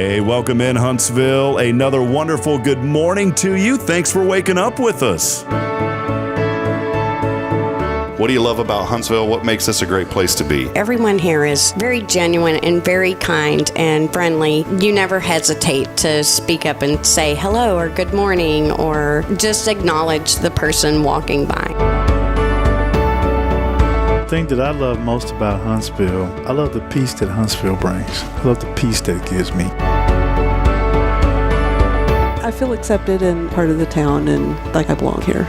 Hey, welcome in Huntsville. Another wonderful good morning to you. Thanks for waking up with us. What do you love about Huntsville? What makes this a great place to be? Everyone here is very genuine and very kind and friendly. You never hesitate to speak up and say hello or good morning or just acknowledge the person walking by. The thing that I love most about Huntsville, I love the peace that Huntsville brings. I love the peace that it gives me. I feel accepted and part of the town and like I belong here.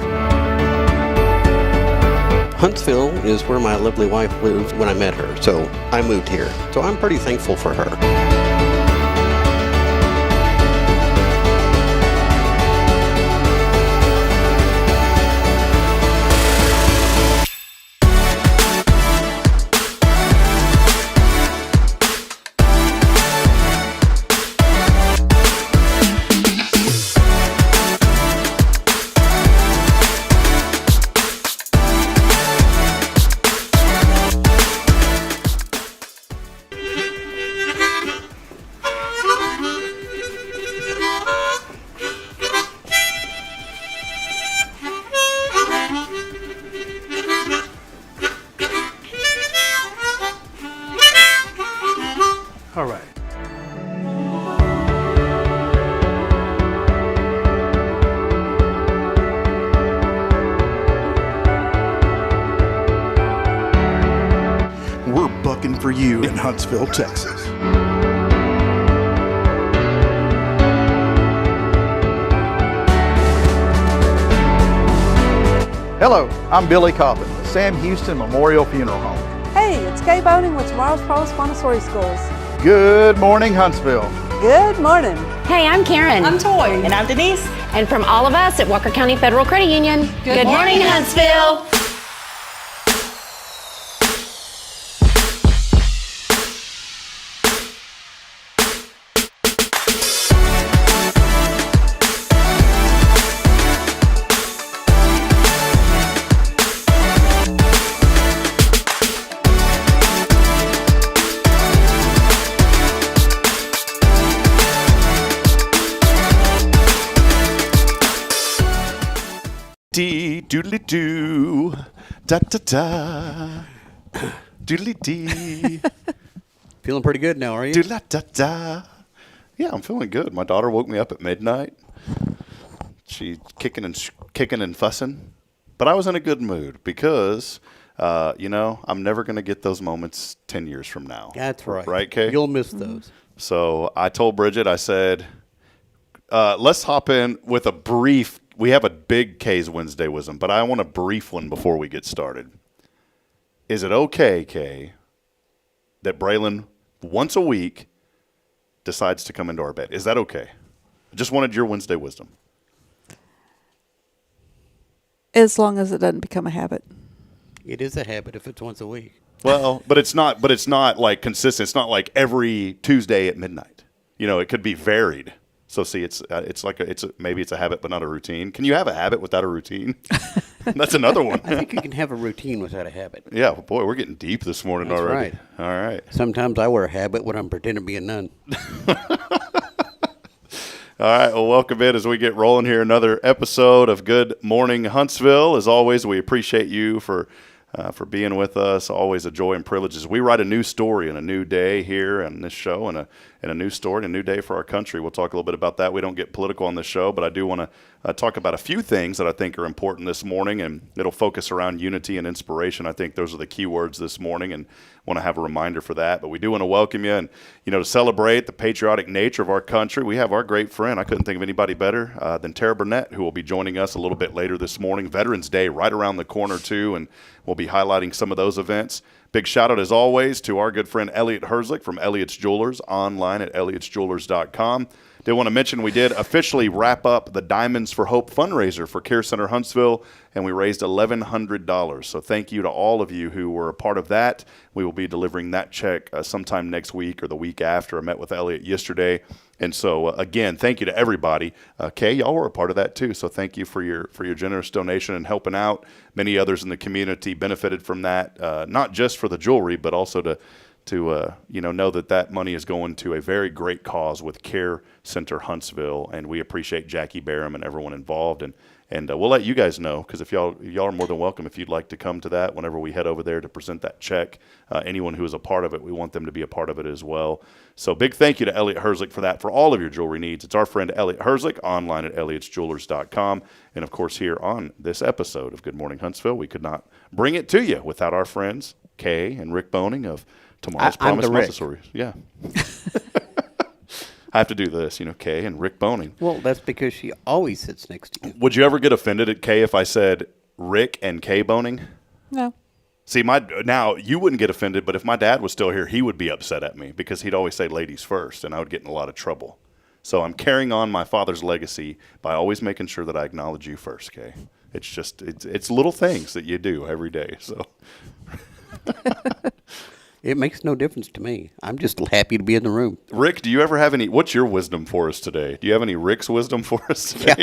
Huntsville is where my lovely wife lived when I met her, so I moved here. So I'm pretty thankful for her. All right. We're bucking for you in Huntsville, Texas. Hello, I'm Billy Coppin, the Sam Houston Memorial Funeral Home. Hey, it's Kay Boating with Tomorrow's Pros Montessori Schools. Good morning, Huntsville. Good morning. Hey, I'm Karen. I'm Toy. And I'm Denise. And from all of us at Walker County Federal Credit Union, good morning, Huntsville. Dee doodly doo, da da da, doodly dee, Feeling pretty good now, are you? doodla da da. Yeah, I'm feeling good. My daughter woke me up at midnight. She's kicking and fussing, but I was in a good mood because, I'm never going to get those moments 10 years from now. That's right. Right, Kay? You'll miss those. So I told Bridget, I said, let's hop in with a brief. We have a big Kay's Wednesday wisdom, but I want a brief one before we get started. Is it okay, Kay, that Braylon once a week decides to come into our bed? Is that okay? I just wanted your Wednesday wisdom. As long as it doesn't become a habit. It is a habit if it's once a week. Well, but it's not like consistent. It's not like every Tuesday at midnight. It could be varied. So see, maybe it's a habit, but not a routine. Can you have a habit without a routine? That's another one. I think you can have a routine without a habit. Yeah, boy, we're getting deep this morning. That's already. Right. All right. Sometimes I wear a habit when I'm pretending to be a nun. All right, well, welcome in as we get rolling here. Another episode of Good Morning Huntsville. As always, we appreciate you for being with us. Always a joy and privilege as we write a new story and a new day here on this show and a new story and a new day for our country. We'll talk a little bit about that. We don't get political on this show, but I do want to talk about a few things that I think are important this morning, and it'll focus around unity and inspiration. I think those are the key words this morning, and want to have a reminder for that. But we do want to welcome you and, to celebrate the patriotic nature of our country. We have our great friend. I couldn't think of anybody better than Tara Burnett, who will be joining us a little bit later this morning. Veterans Day right around the corner, too, and we'll be highlighting some of those events. Big shout out, as always, to our good friend Elliot Herzlich from Elliot's Jewelers, online at elliotsjewelers.com. Did want to mention we did officially wrap up the Diamonds for Hope fundraiser for Care Center Huntsville, and we raised $1,100. So thank you to all of you who were a part of that. We will be delivering that check sometime next week or the week after. I met with Elliot yesterday. And so, again, thank you to everybody. Kay, y'all were a part of that too. So thank you for your generous donation and helping out. Many others in the community benefited from that, not just for the jewelry, but also to know that money is going to a very great cause with Care Center Huntsville, and we appreciate Jackie Barham and everyone involved. And we'll let you guys know, because if y'all are more than welcome if you'd like to come to that whenever we head over there to present that check. Anyone who is a part of it, we want them to be a part of it as well. So big thank you to Elliot Herzlich for that, for all of your jewelry needs. It's our friend Elliot Herzlich, online at elliotsjewelers.com. And, of course, here on this episode of Good Morning Huntsville, we could not bring it to you without our friends Kay and Rick Boning of Tomorrow's Promise Montessori. Yeah. I have to do this, Kay and Rick Boning. Well, that's because she always sits next to you. Would you ever get offended at Kay if I said Rick and Kay Boning? No. See, now you wouldn't get offended, but if my dad was still here, he would be upset at me because he'd always say ladies first, and I would get in a lot of trouble. So I'm carrying on my father's legacy by always making sure that I acknowledge you first, Kay. It's just it's little things that you do every day. So. It makes no difference to me. I'm just happy to be in the room. Rick, do you ever have what's your wisdom for us today? Do you have any Rick's wisdom for us today?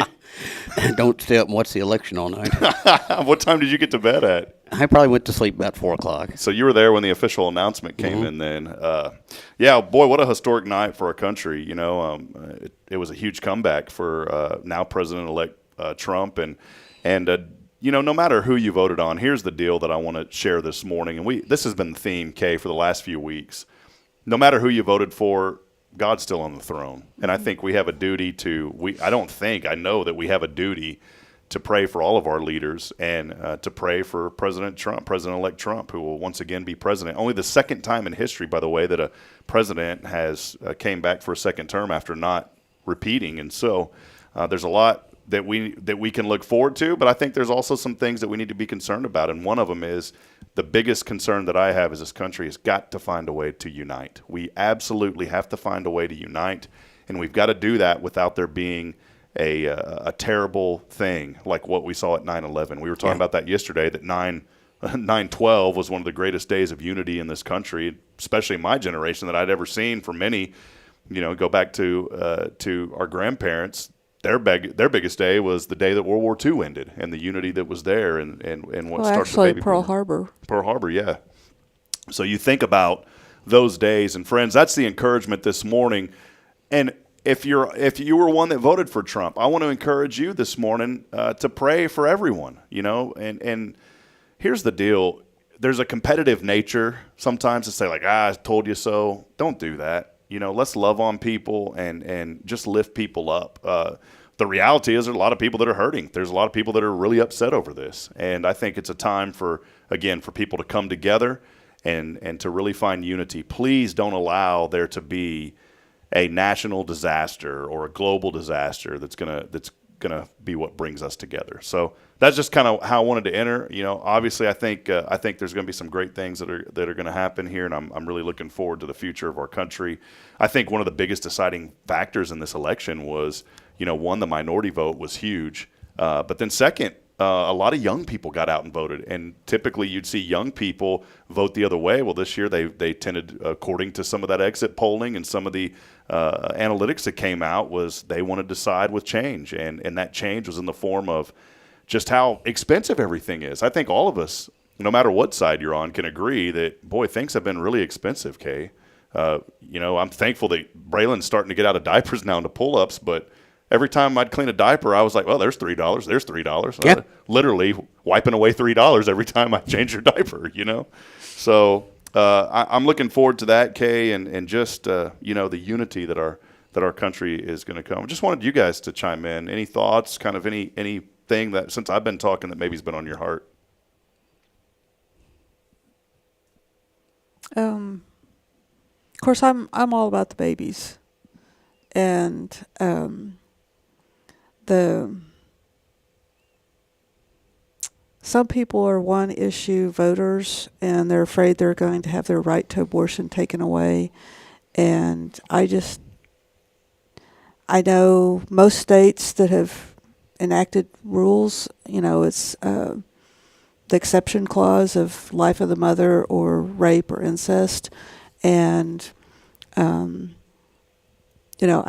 Yeah. Don't stay up and watch the election all night. What time did you get to bed at? I probably went to sleep about 4 o'clock. So you were there when the official announcement came in then. Yeah, boy, what a historic night for our country. It was a huge comeback for now President-elect Trump. And no matter who you voted on, here's the deal that I want to share this morning. And this has been the theme, Kay, for the last few weeks. No matter who you voted for, God's still on the throne. And I think we have a duty I know that we have a duty to pray for all of our leaders and to pray for President-elect Trump, who will once again be president. Only the second time in history, by the way, that a president has came back for a second term after not repeating. And so there's a lot that we can look forward to, but I think there's also some things that we need to be concerned about, and one of them is the biggest concern that I have is this country has got to find a way to unite. We absolutely have to find a way to unite, and we've got to do that without there being a terrible thing like what we saw at 9/11. We were talking about that yesterday, that 9/12 was one of the greatest days of unity in this country, especially my generation, that I'd ever seen. For many, go back to our grandparents. Their biggest day was the day that World War II ended, and the unity that was there, and what started the baby Pearl boom. Harbor. Pearl Harbor, yeah. So you think about those days, and friends, that's the encouragement this morning. And if you were one that voted for Trump, I want to encourage you this morning to pray for everyone. And here's the deal: there's a competitive nature sometimes to say, like, I told you so. Don't do that. Let's love on people and just lift people up. The reality is there's a lot of people that are hurting. There's a lot of people that are really upset over this. And I think it's a time for people to come together and to really find unity. Please don't allow there to be a national disaster or a global disaster that's gonna be what brings us together. So that's just kind of how I wanted to enter. Obviously, I think there's going to be some great things that are going to happen here, and I'm really looking forward to the future of our country. I think one of the biggest deciding factors in this election was, one, the minority vote was huge, but then second, a lot of young people got out and voted, and typically you'd see young people vote the other way. Well, this year they tended, according to some of that exit polling and some of the analytics that came out, was they wanted to side with change, and that change was in the form of just how expensive everything is. I think all of us, no matter what side you're on, can agree that, boy, things have been really expensive, Kay. I'm thankful that Braylon's starting to get out of diapers now into pull-ups, but every time I'd clean a diaper, I was like, well, there's $3. There's $3. Yeah. Literally wiping away $3 every time I change your diaper, So I'm looking forward to that, Kay, and just, the unity that our country is going to come. I just wanted you guys to chime in. Any thoughts, kind of anything that, since I've been talking, that maybe has been on your heart? Of course, I'm all about the babies, and some people are one-issue voters, and they're afraid they're going to have their right to abortion taken away. And I know most states that have enacted rules, it's the exception clause of life of the mother or rape or incest. And,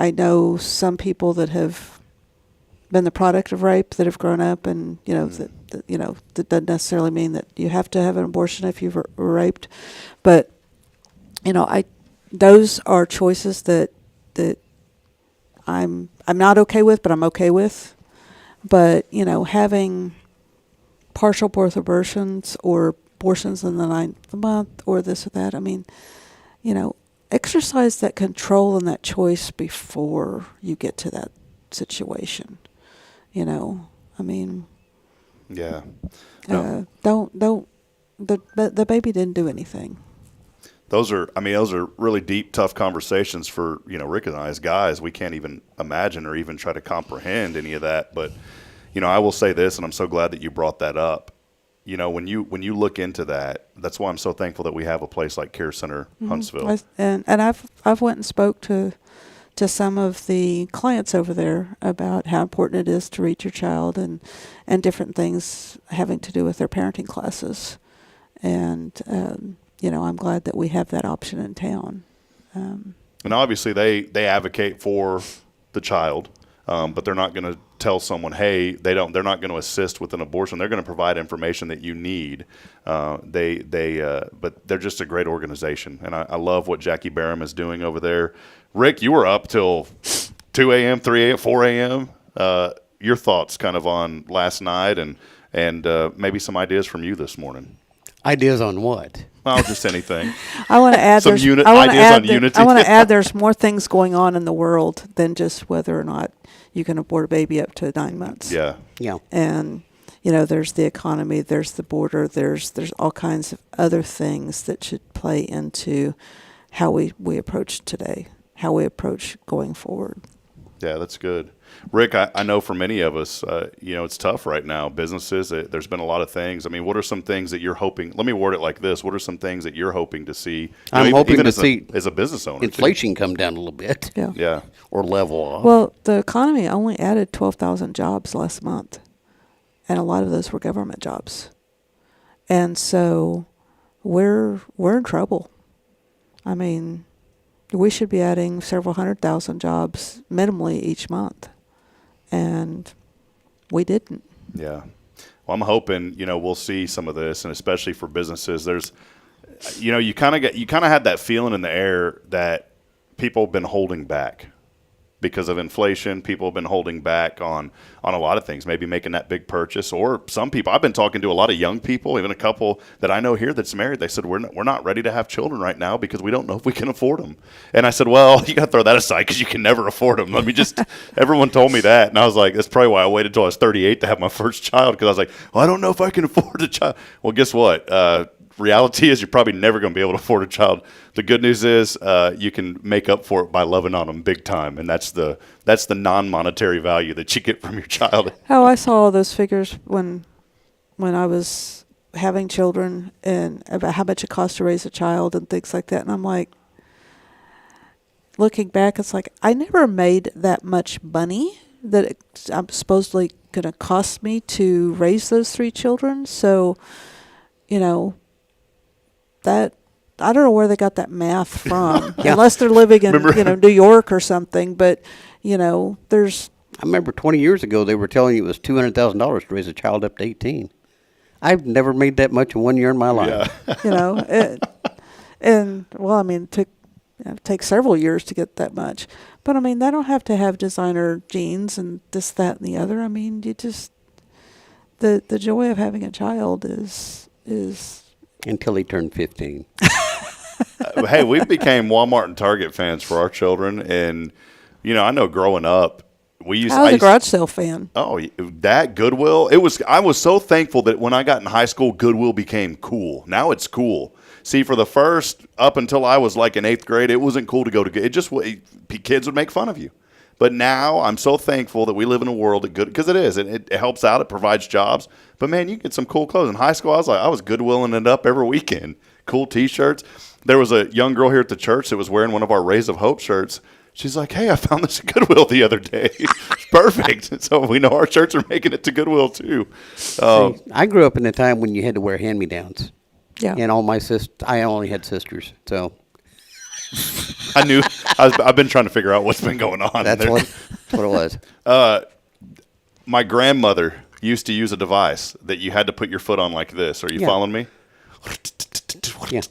I know some people that have been the product of rape that have grown up, and, that doesn't necessarily mean that you have to have an abortion if you were raped. But those are choices that I'm not okay with, but I'm okay with. But, having partial birth abortions or abortions in the 9th month or this or that, exercise that control and that choice before you get to that situation. Yeah. No. The baby didn't do anything. Those are really deep, tough conversations for, Rick and I as guys. We can't even imagine or even try to comprehend any of that. But, I will say this, and I'm so glad that you brought that up. When you look into that, that's why I'm so thankful that we have a place like Care Center Huntsville. And I've went and spoke to some of the clients over there about how important it is to read your child and different things having to do with their parenting classes. And, I'm glad that we have that option in town. And obviously they advocate for the child, but they're not going to tell someone, hey, they're not going to assist with an abortion. They're going to provide information that you need. But they're just a great organization. And I love what Jackie Barham is doing over there. Rick, you were up till 2 a.m., 3 a.m., 4 a.m. Your thoughts kind of on last night and maybe some ideas from you this morning. Ideas on what? Well, just anything. I want to add ideas on unity. I want to add there's more things going on in the world than just whether or not you can abort a baby up to 9 months. Yeah. And there's the economy, there's the border, there's all kinds of other things that should play into how we approach today, how we approach going forward. Yeah, that's good. Rick, I know for many of us, it's tough right now. Businesses, there's been a lot of things. What are some things that you're hoping? Let me word it like this. What are some things that you're hoping to see? I'm hoping to see as a business owner, inflation come down a little bit. Yeah. Or level off. Well, the economy only added 12,000 jobs last month, and a lot of those were government jobs. And so we're in trouble. We should be adding several 100,000 jobs minimally each month. And we didn't. Yeah. Well, I'm hoping, we'll see some of this, and especially for businesses, there's, you kind of had that feeling in the air that people have been holding back because of inflation. People have been holding back on a lot of things, maybe making that big purchase. Or some people, I've been talking to a lot of young people, even a couple that I know here that's married. They said, we're not ready to have children right now because we don't know if we can afford them. And I said, well, you got to throw that aside because you can never afford them. Everyone told me that. And I was like, that's probably why I waited until I was 38 to have my first child, because I was like, well, I don't know if I can afford a child. Well, guess what? Reality is you're probably never going to be able to afford a child. The good news is you can make up for it by loving on them big time, and that's the non-monetary value that you get from your child. Oh, I saw all those figures when I was having children and about how much it costs to raise a child and things like that. And I'm like, looking back, it's like I never made that much money that I'm supposedly going to cost me to raise those 3 children. So, that I don't know where they got that math from, unless they're living in New York or something. But there's. I remember 20 years ago they were telling you it was $200,000 to raise a child up to 18. I've never made that much in 1 year in my life. Yeah. It takes several years to get that much. But they don't have to have designer jeans and this, that, and the other. You just the joy of having a child is. Until he turned 15. Hey, we became Walmart and Target fans for our children, and I know growing up, I was a garage sale fan. Oh, that Goodwill! I was so thankful that when I got in high school, Goodwill became cool. Now it's cool. See, for the first up until I was like in 8th grade, it wasn't cool to go to. Kids would make fun of you. But now I'm so thankful that we live in a world that because it is. It helps out. It provides jobs. But, man, you get some cool clothes. In high school, I was Goodwilling it up every weekend. Cool T-shirts. There was a young girl here at the church that was wearing one of our Rays of Hope shirts. She's like, hey, I found this at Goodwill the other day. It's perfect. So we know our shirts are making it to Goodwill, too. I grew up in a time when you had to wear hand-me-downs. Yeah. And all my I only had sisters, so. I knew. I've been trying to figure out what's been going on. That's what it was. My grandmother used to use a device that you had to put your foot on like this. Are you following me? Yeah,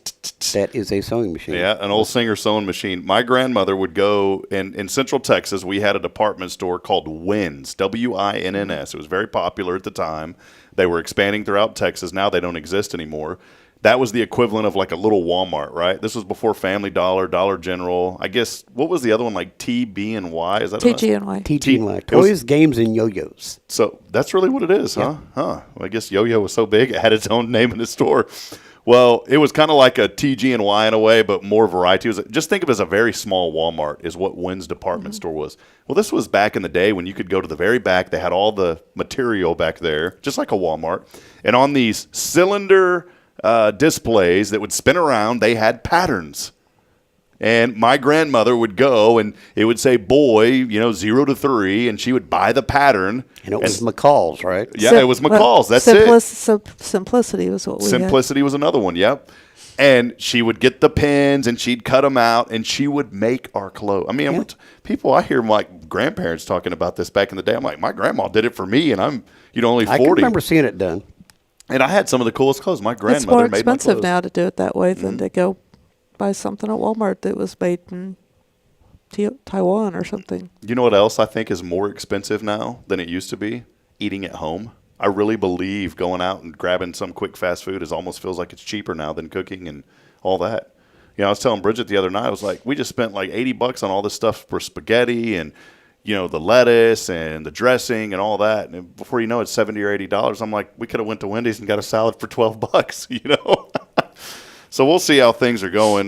that is a sewing machine. Yeah, an old Singer sewing machine. My grandmother would go in Central Texas. We had a department store called Wynn's, Winns. It was very popular at the time. They were expanding throughout Texas. Now they don't exist anymore. That was the equivalent of like a little Walmart, right? This was before Family Dollar, Dollar General. I guess, what was the other one, like TB&Y? Is that TG&Y. TG&Y. Toys, games, and yo-yos. So that's really what it is, huh? Huh. Well, I guess Yo-Yo was so big it had its own name in the store. Well, it was kind of like a TG&Y in a way, but more variety. Just think of it as a very small Walmart is what Wynn's department store was. Well, this was back in the day when you could go to the very back. They had all the material back there, just like a Walmart. And on these cylinder displays that would spin around, they had patterns. And my grandmother would go, and it would say boy, 0 to 3, and she would buy the pattern. And it was McCall's, right? Yeah, it was McCall's. That's it. Simplicity was what we had. Simplicity was another one, yep. And she would get the pins, and she'd cut them out, and she would make our clothes. I mean, I hear my grandparents talking about this back in the day. I'm like, my grandma did it for me, and I'm only 40. I can remember seeing it done. And I had some of the coolest clothes. My grandmother made my clothes. It's more expensive now to do it that way than to go buy something at Walmart that was made in Taiwan or something. You know what else I think is more expensive now than it used to be? Eating at home. I really believe going out and grabbing some quick fast food almost feels like it's cheaper now than cooking and all that. I was telling Bridget the other night, I was like, we just spent like $80 on all this stuff for spaghetti and the lettuce and the dressing and all that. And before you know it, it's $70 or $80. I'm like, we could have went to Wendy's and got a salad for $12, So we'll see how things are going.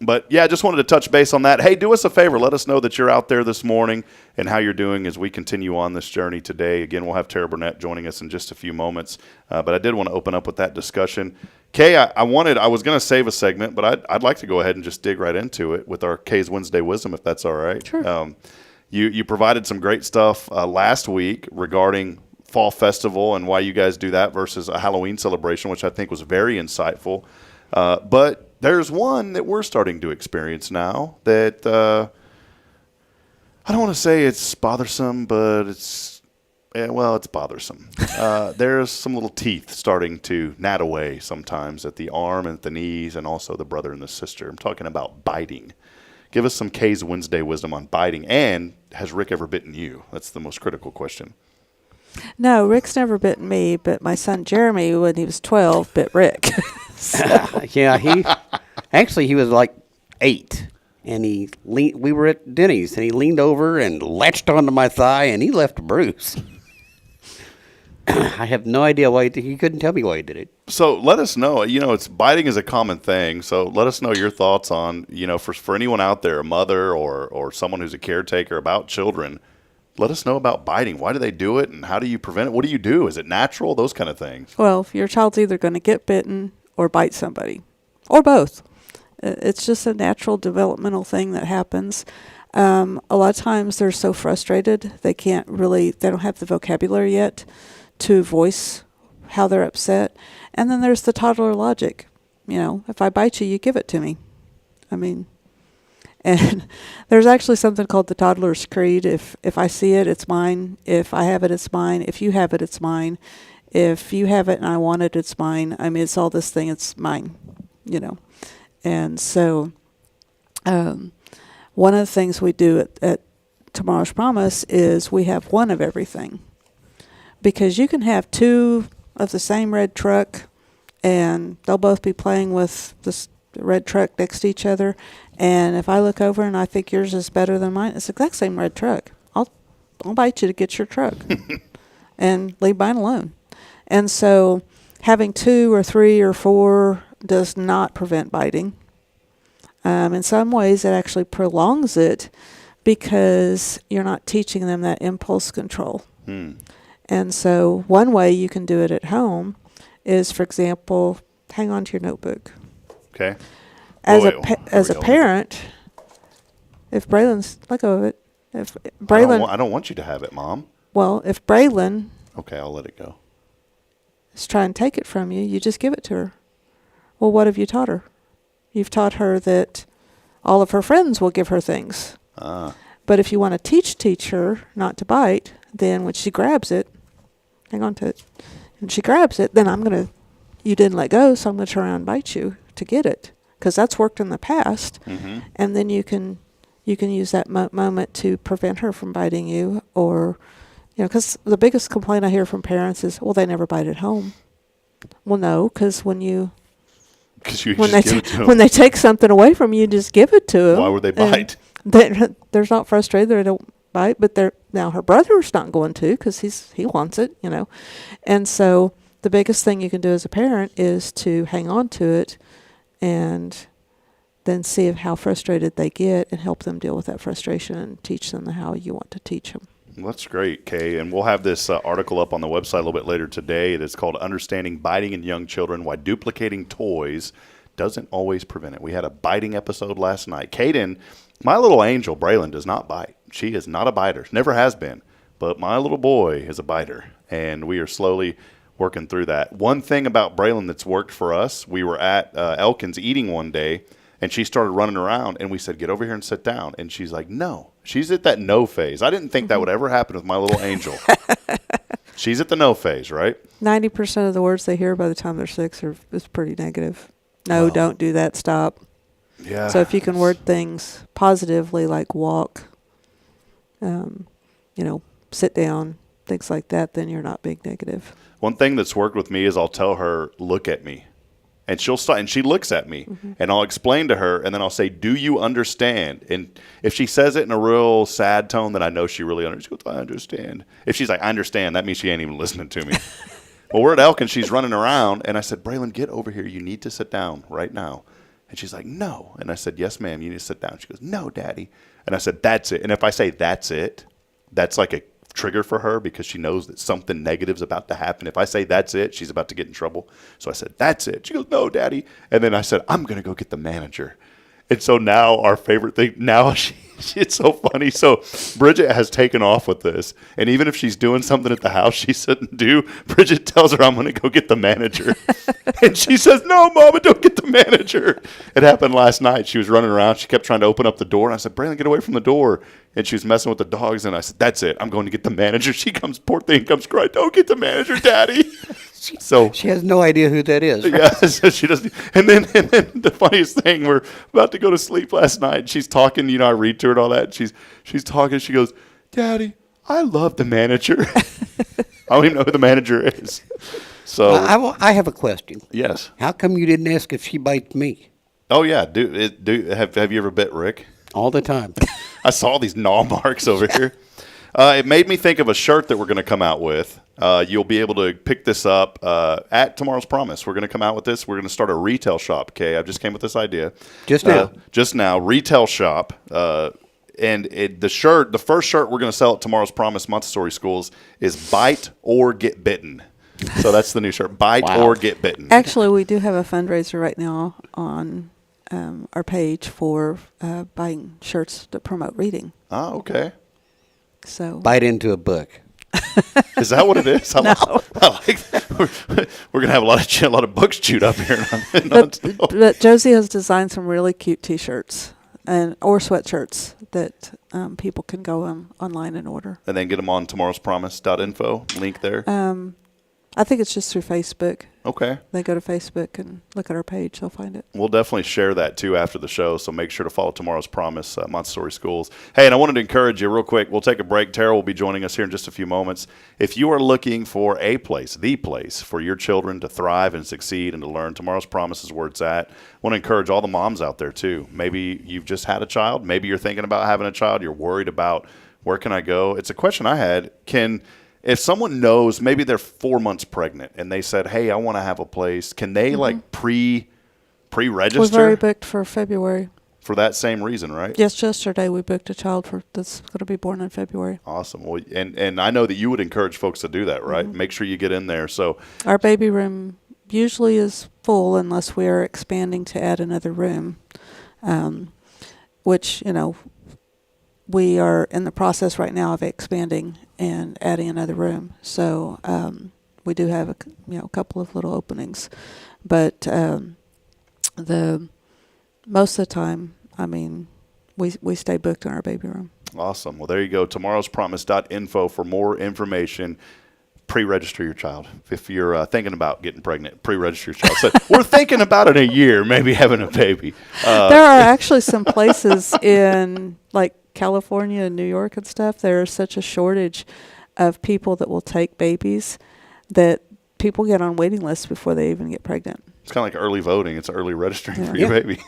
But, yeah, just wanted to touch base on that. Hey, do us a favor. Let us know that you're out there this morning and how you're doing as we continue on this journey today. Again, we'll have Tara Burnett joining us in just a few moments. But I did want to open up with that discussion. Kay, I was going to save a segment, but I'd like to go ahead and just dig right into it with our Kay's Wednesday Wisdom, if that's all right. Sure. You provided some great stuff last week regarding Fall Festival and why you guys do that versus a Halloween celebration, which I think was very insightful. But there's one that we're starting to experience now that I don't want to say it's bothersome, but it's bothersome. There's some little teeth starting to gnat away sometimes at the arm and at the knees and also the brother and the sister. I'm talking about biting. Give us some Kay's Wednesday wisdom on biting. And has Rick ever bitten you? That's the most critical question. No, Rick's never bitten me, but my son Jeremy, when he was 12, bit Rick. Yeah, he was like 8, and we were at Denny's, and he leaned over and latched onto my thigh, and he left a bruise. I have no idea why he couldn't tell me why he did it. So let us know. It's biting is a common thing. So let us know your thoughts on, for anyone out there, a mother or someone who's a caretaker about children. Let us know about biting. Why do they do it, and how do you prevent it? What do you do? Is it natural? Those kind of things. Well, your child's either going to get bitten or bite somebody, or both. It's just a natural developmental thing that happens. A lot of times they're so frustrated they don't have the vocabulary yet to voice how they're upset. And then there's the toddler logic. If I bite you, you give it to me. And there's actually something called the toddler's creed. If I see it, it's mine. If I have it, it's mine. If you have it, it's mine. If you have it and I want it, it's mine. It's all this thing, it's mine, And so one of the things we do at Tomorrow's Promise is we have one of everything. Because you can have two of the same red truck, and they'll both be playing with this red truck next to each other. And if I look over and I think yours is better than mine, it's the exact same red truck. I'll bite you to get your truck and leave mine alone. And so having 2 or 3 or 4 does not prevent biting. In some ways, it actually prolongs it because you're not teaching them that impulse control. And so one way you can do it at home is, for example, hang on to your notebook. Okay. As a parent, if Braylon's, let go of it. If Braylon, I don't want you to have it, Mom. Well, if Braylon, okay, I'll let it go. Is trying to take it from you, you just give it to her. Well, what have you taught her? You've taught her that all of her friends will give her things. But if you want to teach her not to bite, then when she grabs it, hang on to it, and she grabs it, then you didn't let go, so I'm going to turn around and bite you to get it, because that's worked in the past. Mm-hmm. And then you can use that moment to prevent her from biting you, or, because the biggest complaint I hear from parents is, well, they never bite at home. Well, no, because when they take something away from you, just give it to them. Why would they bite? They're not frustrated. They don't bite, but now her brother's not going to, because he wants it, And so the biggest thing you can do as a parent is to hang on to it, and then see how frustrated they get, and help them deal with that frustration, and teach them how you want to teach them. Well, that's great, Kay. And we'll have this article up on the website a little bit later today. It is called Understanding Biting in Young Children, Why Duplicating Toys Doesn't Always Prevent It. We had a biting episode last night. Kaden, my little angel, Braylon, does not bite. She is not a biter. Never has been. But my little boy is a biter, and we are slowly working through that. One thing about Braylon that's worked for us, we were at Elkins eating one day, and she started running around, and we said, get over here and sit down. And she's like, no. She's at that no phase. I didn't think that would ever happen with my little angel. She's at the no phase, right? 90% of the words they hear by the time they're 6 is pretty negative. No, don't do that. Stop. Yeah. So if you can word things positively, like walk, sit down, things like that, then you're not being negative. One thing that's worked with me is I'll tell her, look at me. And she'll start, and she looks at me, and I'll explain to her, and then I'll say, do you understand? And if she says it in a real sad tone, then I know she really understands. She goes, I understand. If she's like, I understand, that means she ain't even listening to me. Well, we're at Elkins, she's running around, and I said, Braylon, get over here. You need to sit down right now. And she's like, no. And I said, yes, ma'am, you need to sit down. She goes, no, Daddy. And I said, that's it. And if I say that's it, that's like a trigger for her, because she knows that something negative's about to happen. If I say that's it, she's about to get in trouble. So I said, that's it. She goes, no, Daddy. And then I said, I'm going to go get the manager. And so now our favorite thing, now it's so funny. So Bridget has taken off with this. And even if she's doing something at the house she shouldn't do, Bridget tells her, I'm going to go get the manager. And she says, no, Mama, don't get the manager. It happened last night. She was running around. She kept trying to open up the door. And I said, Braylon, get away from the door. And she was messing with the dogs. And I said, that's it. I'm going to get the manager. She comes, poor thing, comes crying, don't get the manager, Daddy. So she has no idea who that is. Yeah, so she doesn't. And then the funniest thing, we're about to go to sleep last night. And she's talking, I read to her and all that. And she's talking. She goes, Daddy, I love the manager. I don't even know who the manager is. So I have a question. Yes. How come you didn't ask if she bites me? Oh yeah. Have you ever bit Rick? All the time. I saw these gnaw marks over here. It made me think of a shirt that we're going to come out with. You'll be able to pick this up at Tomorrow's Promise. We're going to come out with this. We're going to start a retail shop, okay? I just came with this idea. Just now, retail shop. And the first shirt we're going to sell at Tomorrow's Promise Montessori Schools is Bite or Get Bitten. So that's the new shirt, Bite or Get Bitten. Actually, we do have a fundraiser right now on our page for buying shirts to promote reading. Oh, okay. So bite into a book. Is that what it is? No. I like that. We're gonna have a lot of books chewed up here. But Josie has designed some really cute T-shirts or sweatshirts that people can go online and order. And then get them on tomorrowspromise.info. Link there. I think it's just through Facebook. Okay. They go to Facebook and look at our page. They'll find it. We'll definitely share that, too, after the show, so make sure to follow Tomorrow's Promise Montessori Schools. Hey, and I wanted to encourage you real quick. We'll take a break. Tara will be joining us here in just a few moments. If you are looking for a place, the place for your children to thrive and succeed and to learn, Tomorrow's Promise is where it's at. I want to encourage all the moms out there, too. Maybe you've just had a child. Maybe you're thinking about having a child. You're worried about where can I go. It's a question I had. If someone knows, maybe they're 4 months pregnant, and they said, hey, I want to have a place, can they like pre-register? We've already booked for February. For that same reason, right? Yes, yesterday we booked a child that's going to be born in February. Awesome. Well, and I know that you would encourage folks to do that, right? Mm-hmm. Make sure you get in there. So our baby room usually is full unless we are expanding to add another room, which, we are in the process right now of expanding and adding another room. So we do have a couple of little openings, but the most of the time, we stay booked in our baby room. Awesome. Well, there you go. Tomorrowspromise.info for more information. pre-register your child. If you're thinking about getting pregnant, pre-register your child. So we're thinking about in a year, maybe having a baby. There are actually some places in like California and New York and stuff. There's such a shortage of people that will take babies that people get on waiting lists before they even get pregnant. It's kind of like early voting. It's early registering for your baby.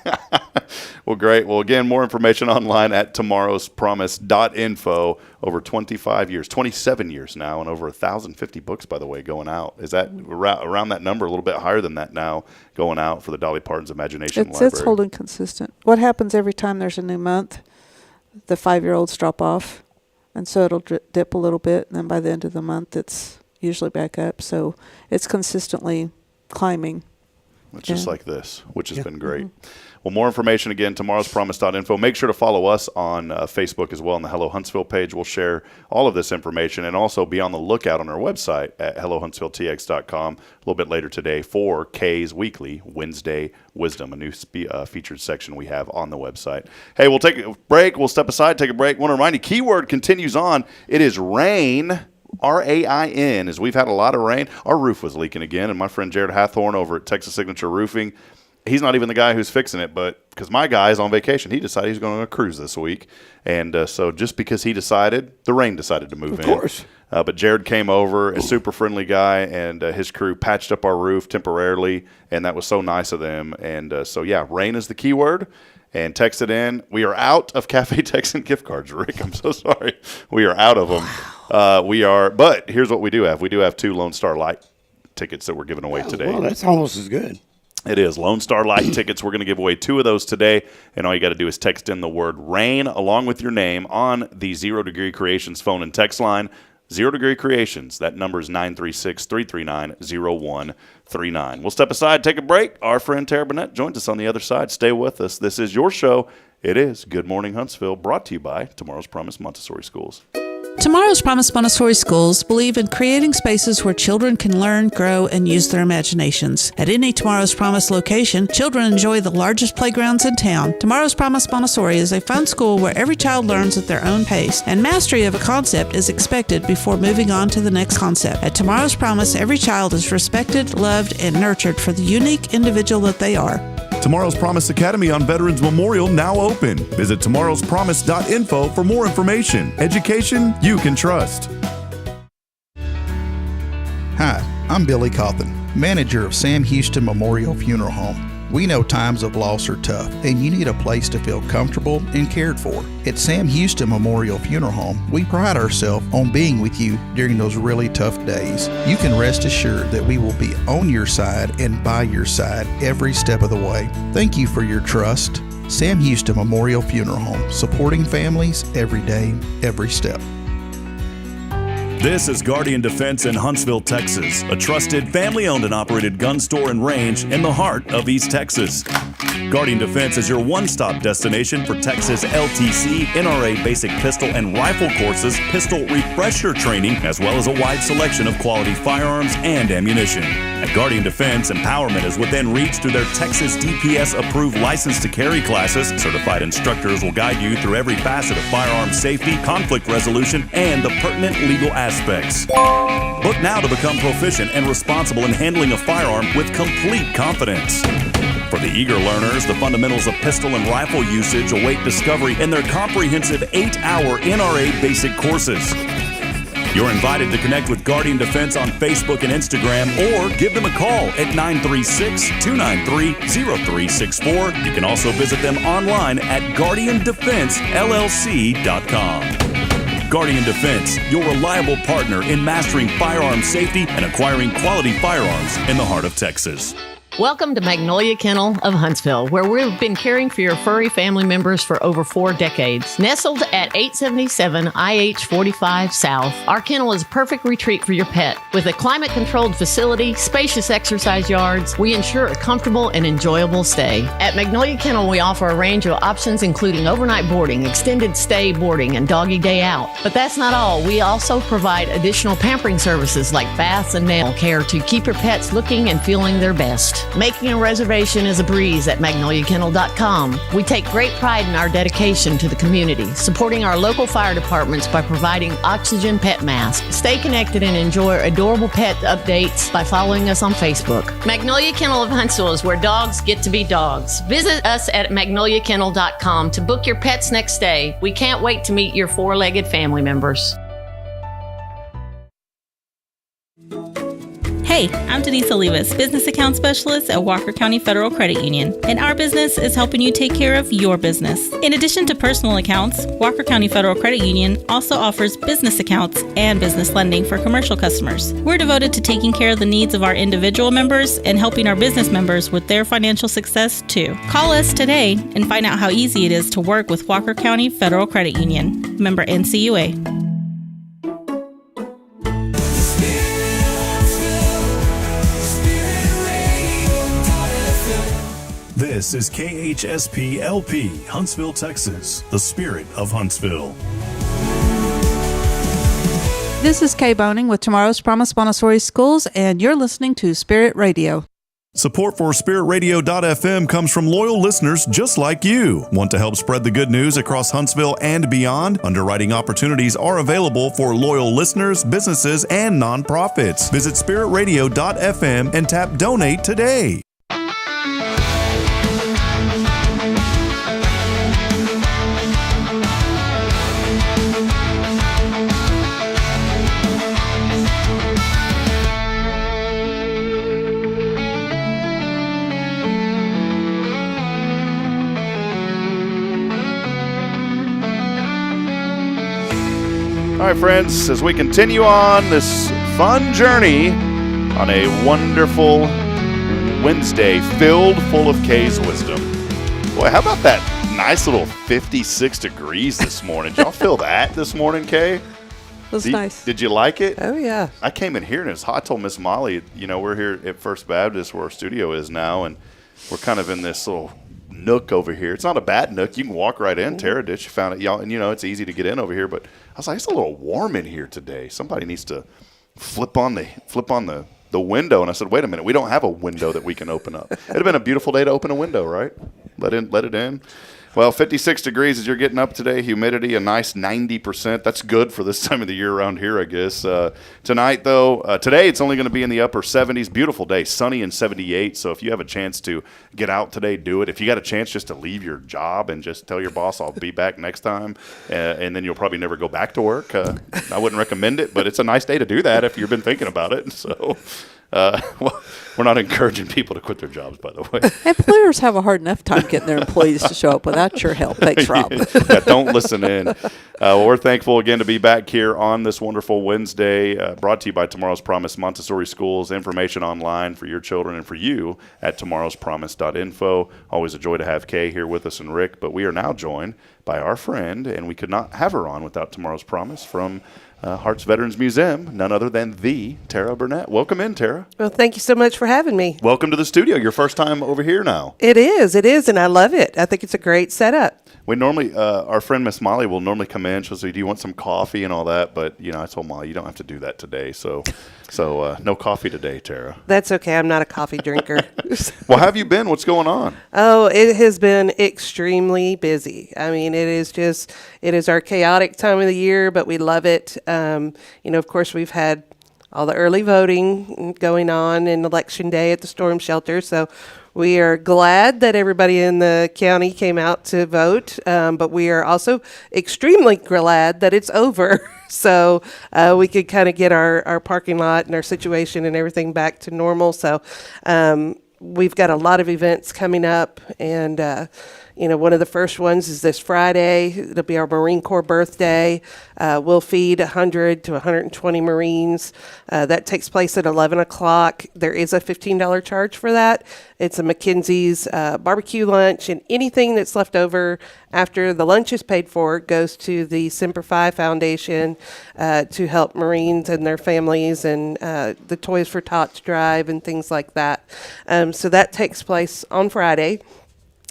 Well, great. Well, again, more information online at tomorrowspromise.info. Over 25 years, 27 years now, and over 1,050 books, by the way, going out. Is that around that number, a little bit higher than that now, going out for the Dolly Parton's Imagination Library? It's holding consistent. What happens every time there's a new month? The 5-year-olds drop off, and so it'll dip a little bit, and then by the end of the month, it's usually back up. So it's consistently climbing. It's just like this, which has been great. Well, more information, again, tomorrowspromise.info. Make sure to follow us on Facebook as well on the Hello Huntsville page. We'll share all of this information, and also be on the lookout on our website at hellohuntsvilletx.com a little bit later today for Kay's Weekly Wednesday Wisdom, a new featured section we have on the website. Hey, we'll take a break. We'll step aside, take a break. Want to remind you, keyword continues on. It is rain. RAIN, as we've had a lot of rain. Our roof was leaking again, and my friend Jared Hathorn over at Texas Signature Roofing, he's not even the guy who's fixing it, but because my guy is on vacation, he decided he's going on a cruise this week. And so just because he decided, the rain decided to move in. Of course. But Jared came over, a super friendly guy, and his crew patched up our roof temporarily, and that was so nice of them. And so, yeah, rain is the key word. And text it in. We are out of Cafe Texan gift cards, Rick. I'm so sorry. We are out of them. But here's what we do have. We do have 2 Lone Star Light tickets that we're giving away today. Well, that's almost as good. It is. Lone Star Light tickets. We're going to give away 2 of those today. And all you got to do is text in the word rain along with your name on the 0 Degree Creations phone and text line. 0 Degree Creations. That number is 936-339-0139. We'll step aside, take a break. Our friend Tara Burnett joins us on the other side. Stay with us. This is your show. It is Good Morning Huntsville, brought to you by Tomorrow's Promise Montessori Schools. Tomorrow's Promise Montessori Schools believe in creating spaces where children can learn, grow, and use their imaginations. At any Tomorrow's Promise location, children enjoy the largest playgrounds in town. Tomorrow's Promise Montessori is a fun school where every child learns at their own pace, and mastery of a concept is expected before moving on to the next concept. At Tomorrow's Promise, every child is respected, loved, and nurtured for the unique individual that they are. Tomorrow's Promise Academy on Veterans Memorial now open. Visit tomorrowspromise.info for more information. Education you can trust. Hi, I'm Billy Cawthon, manager of Sam Houston Memorial Funeral Home. We know times of loss are tough, and you need a place to feel comfortable and cared for. At Sam Houston Memorial Funeral Home, we pride ourselves on being with you during those really tough days. You can rest assured that we will be on your side and by your side every step of the way. Thank you for your trust. Sam Houston Memorial Funeral Home, supporting families every day, every step. This is Guardian Defense in Huntsville, Texas, a trusted family-owned and operated gun store and range in the heart of East Texas. Guardian Defense is your one-stop destination for Texas LTC, NRA basic pistol and rifle courses, pistol refresher training, as well as a wide selection of quality firearms and ammunition. At Guardian Defense, empowerment is within reach through their Texas DPS-approved license to carry classes. Certified instructors will guide you through every facet of firearm safety, conflict resolution, and the pertinent legal aspects. Book now to become proficient and responsible in handling a firearm with complete confidence. For the eager learners, the fundamentals of pistol and rifle usage await discovery in their comprehensive 8-hour NRA basic courses. You're invited to connect with Guardian Defense on Facebook and Instagram, or give them a call at 936-293-0364. You can also visit them online at guardiandefensellc.com. Guardian Defense, your reliable partner in mastering firearm safety and acquiring quality firearms in the heart of Texas. Welcome to Magnolia Kennel of Huntsville, where we've been caring for your furry family members for over 4 decades. Nestled at 877 IH 45 South, our kennel is a perfect retreat for your pet. With a climate-controlled facility, spacious exercise yards, we ensure a comfortable and enjoyable stay. At Magnolia Kennel, we offer a range of options including overnight boarding, extended stay boarding, and doggy day out. But that's not all. We also provide additional pampering services like baths and nail care to keep your pets looking and feeling their best. Burnett. Making a reservation is a breeze at magnoliakennel.com. We take great pride in our dedication to the community, supporting our local fire departments by providing oxygen pet masks. Stay connected and enjoy adorable pet updates by following us on Facebook. Magnolia Kennel of Huntsville is where dogs get to be dogs. Visit us at magnoliakennel.com to book your pet's next stay. We can't wait to meet your four-legged family members. Hey, I'm Denise Olivas, Business Account Specialist at Walker County Federal Credit Union, and our business is helping you take care of your business. In addition to personal accounts, Walker County Federal Credit Union also offers business accounts and business lending for commercial customers. We're devoted to taking care of the needs of our individual members and helping our business members with their financial success too. Call us today and find out how easy it is to work with Walker County Federal Credit Union. Member NCUA. This is KHSP LP, Huntsville, Texas, the spirit of Huntsville. This is Kay Boning with Tomorrow's Promise Montessori Schools, and you're listening to Spirit Radio. Support for SpiritRadio.fm comes from loyal listeners just like you. Want to help spread the good news across Huntsville and beyond? Underwriting opportunities are available for loyal listeners, businesses, and nonprofits. Visit SpiritRadio.fm and tap Donate today. All right, friends, as we continue on this fun journey on a wonderful Wednesday filled full of Kay's wisdom. Boy, how about that nice little 56 degrees this morning? Did y'all feel that this morning, Kay? It was nice. Did you like it? Oh, yeah. I came in here and it's hot. I told Miss Molly, we're here at First Baptist where our studio is now, and we're kind of in this little nook over here. It's not a bad nook. You can walk right in. Tara did. She found it, y'all, and it's easy to get in over here. But I was like, it's a little warm in here today. Somebody needs to flip on the window. And I said, wait a minute, we don't have a window that we can open up. It'd have been a beautiful day to open a window, right? Let it in. Well, 56 degrees as you're getting up today. Humidity, a nice 90%. That's good for this time of the year around here, I guess. Tonight, though, today it's only going to be in the upper 70s. Beautiful day, sunny and 78. So if you have a chance to get out today, do it. If you got a chance just to leave your job and just tell your boss, I'll be back next time, and then you'll probably never go back to work. I wouldn't recommend it, but it's a nice day to do that if you've been thinking about it. So well, we're not encouraging people to quit their jobs, by the way. Employers have a hard enough time getting their employees to show up without your help. Thanks, Rob. Yeah, don't listen in. Well, we're thankful again to be back here on this wonderful Wednesday, brought to you by Tomorrow's Promise Montessori Schools. Information online for your children and for you at tomorrowspromise.info. Always a joy to have Kay here with us and Rick, but we are now joined by our friend, and we could not have her on without Tomorrow's Promise, from Harts Veterans Museum, none other than the Tara Burnett. Welcome in, Tara. Well, thank you so much for having me. Welcome to the studio. Your first time over here now. It is, and I love it. I think it's a great setup. We normally, our friend Miss Molly will normally come in. She'll say, do you want some coffee and all that? But, I told Molly, you don't have to do that today. So no coffee today, Tara. That's okay. I'm not a coffee drinker. Well, how have you been? What's going on? Oh, it has been extremely busy. I mean, it is our chaotic time of the year, but we love it. Of course, we've had all the early voting going on in Election Day at the storm shelter. So we are glad that everybody in the county came out to vote, but we are also extremely glad that it's over. So we could kind of get our parking lot and our situation and everything back to normal. So we've got a lot of events coming up, and one of the first ones is this Friday. It'll be our Marine Corps birthday. We'll feed 100 to 120 Marines. That takes place at 11 o'clock. There is a $15 charge for that. It's a McKinsey's barbecue lunch, and anything that's left over after the lunch is paid for goes to the Semper Fi Foundation to help Marines and their families, and the Toys for Tots drive and things like that. So that takes place on Friday.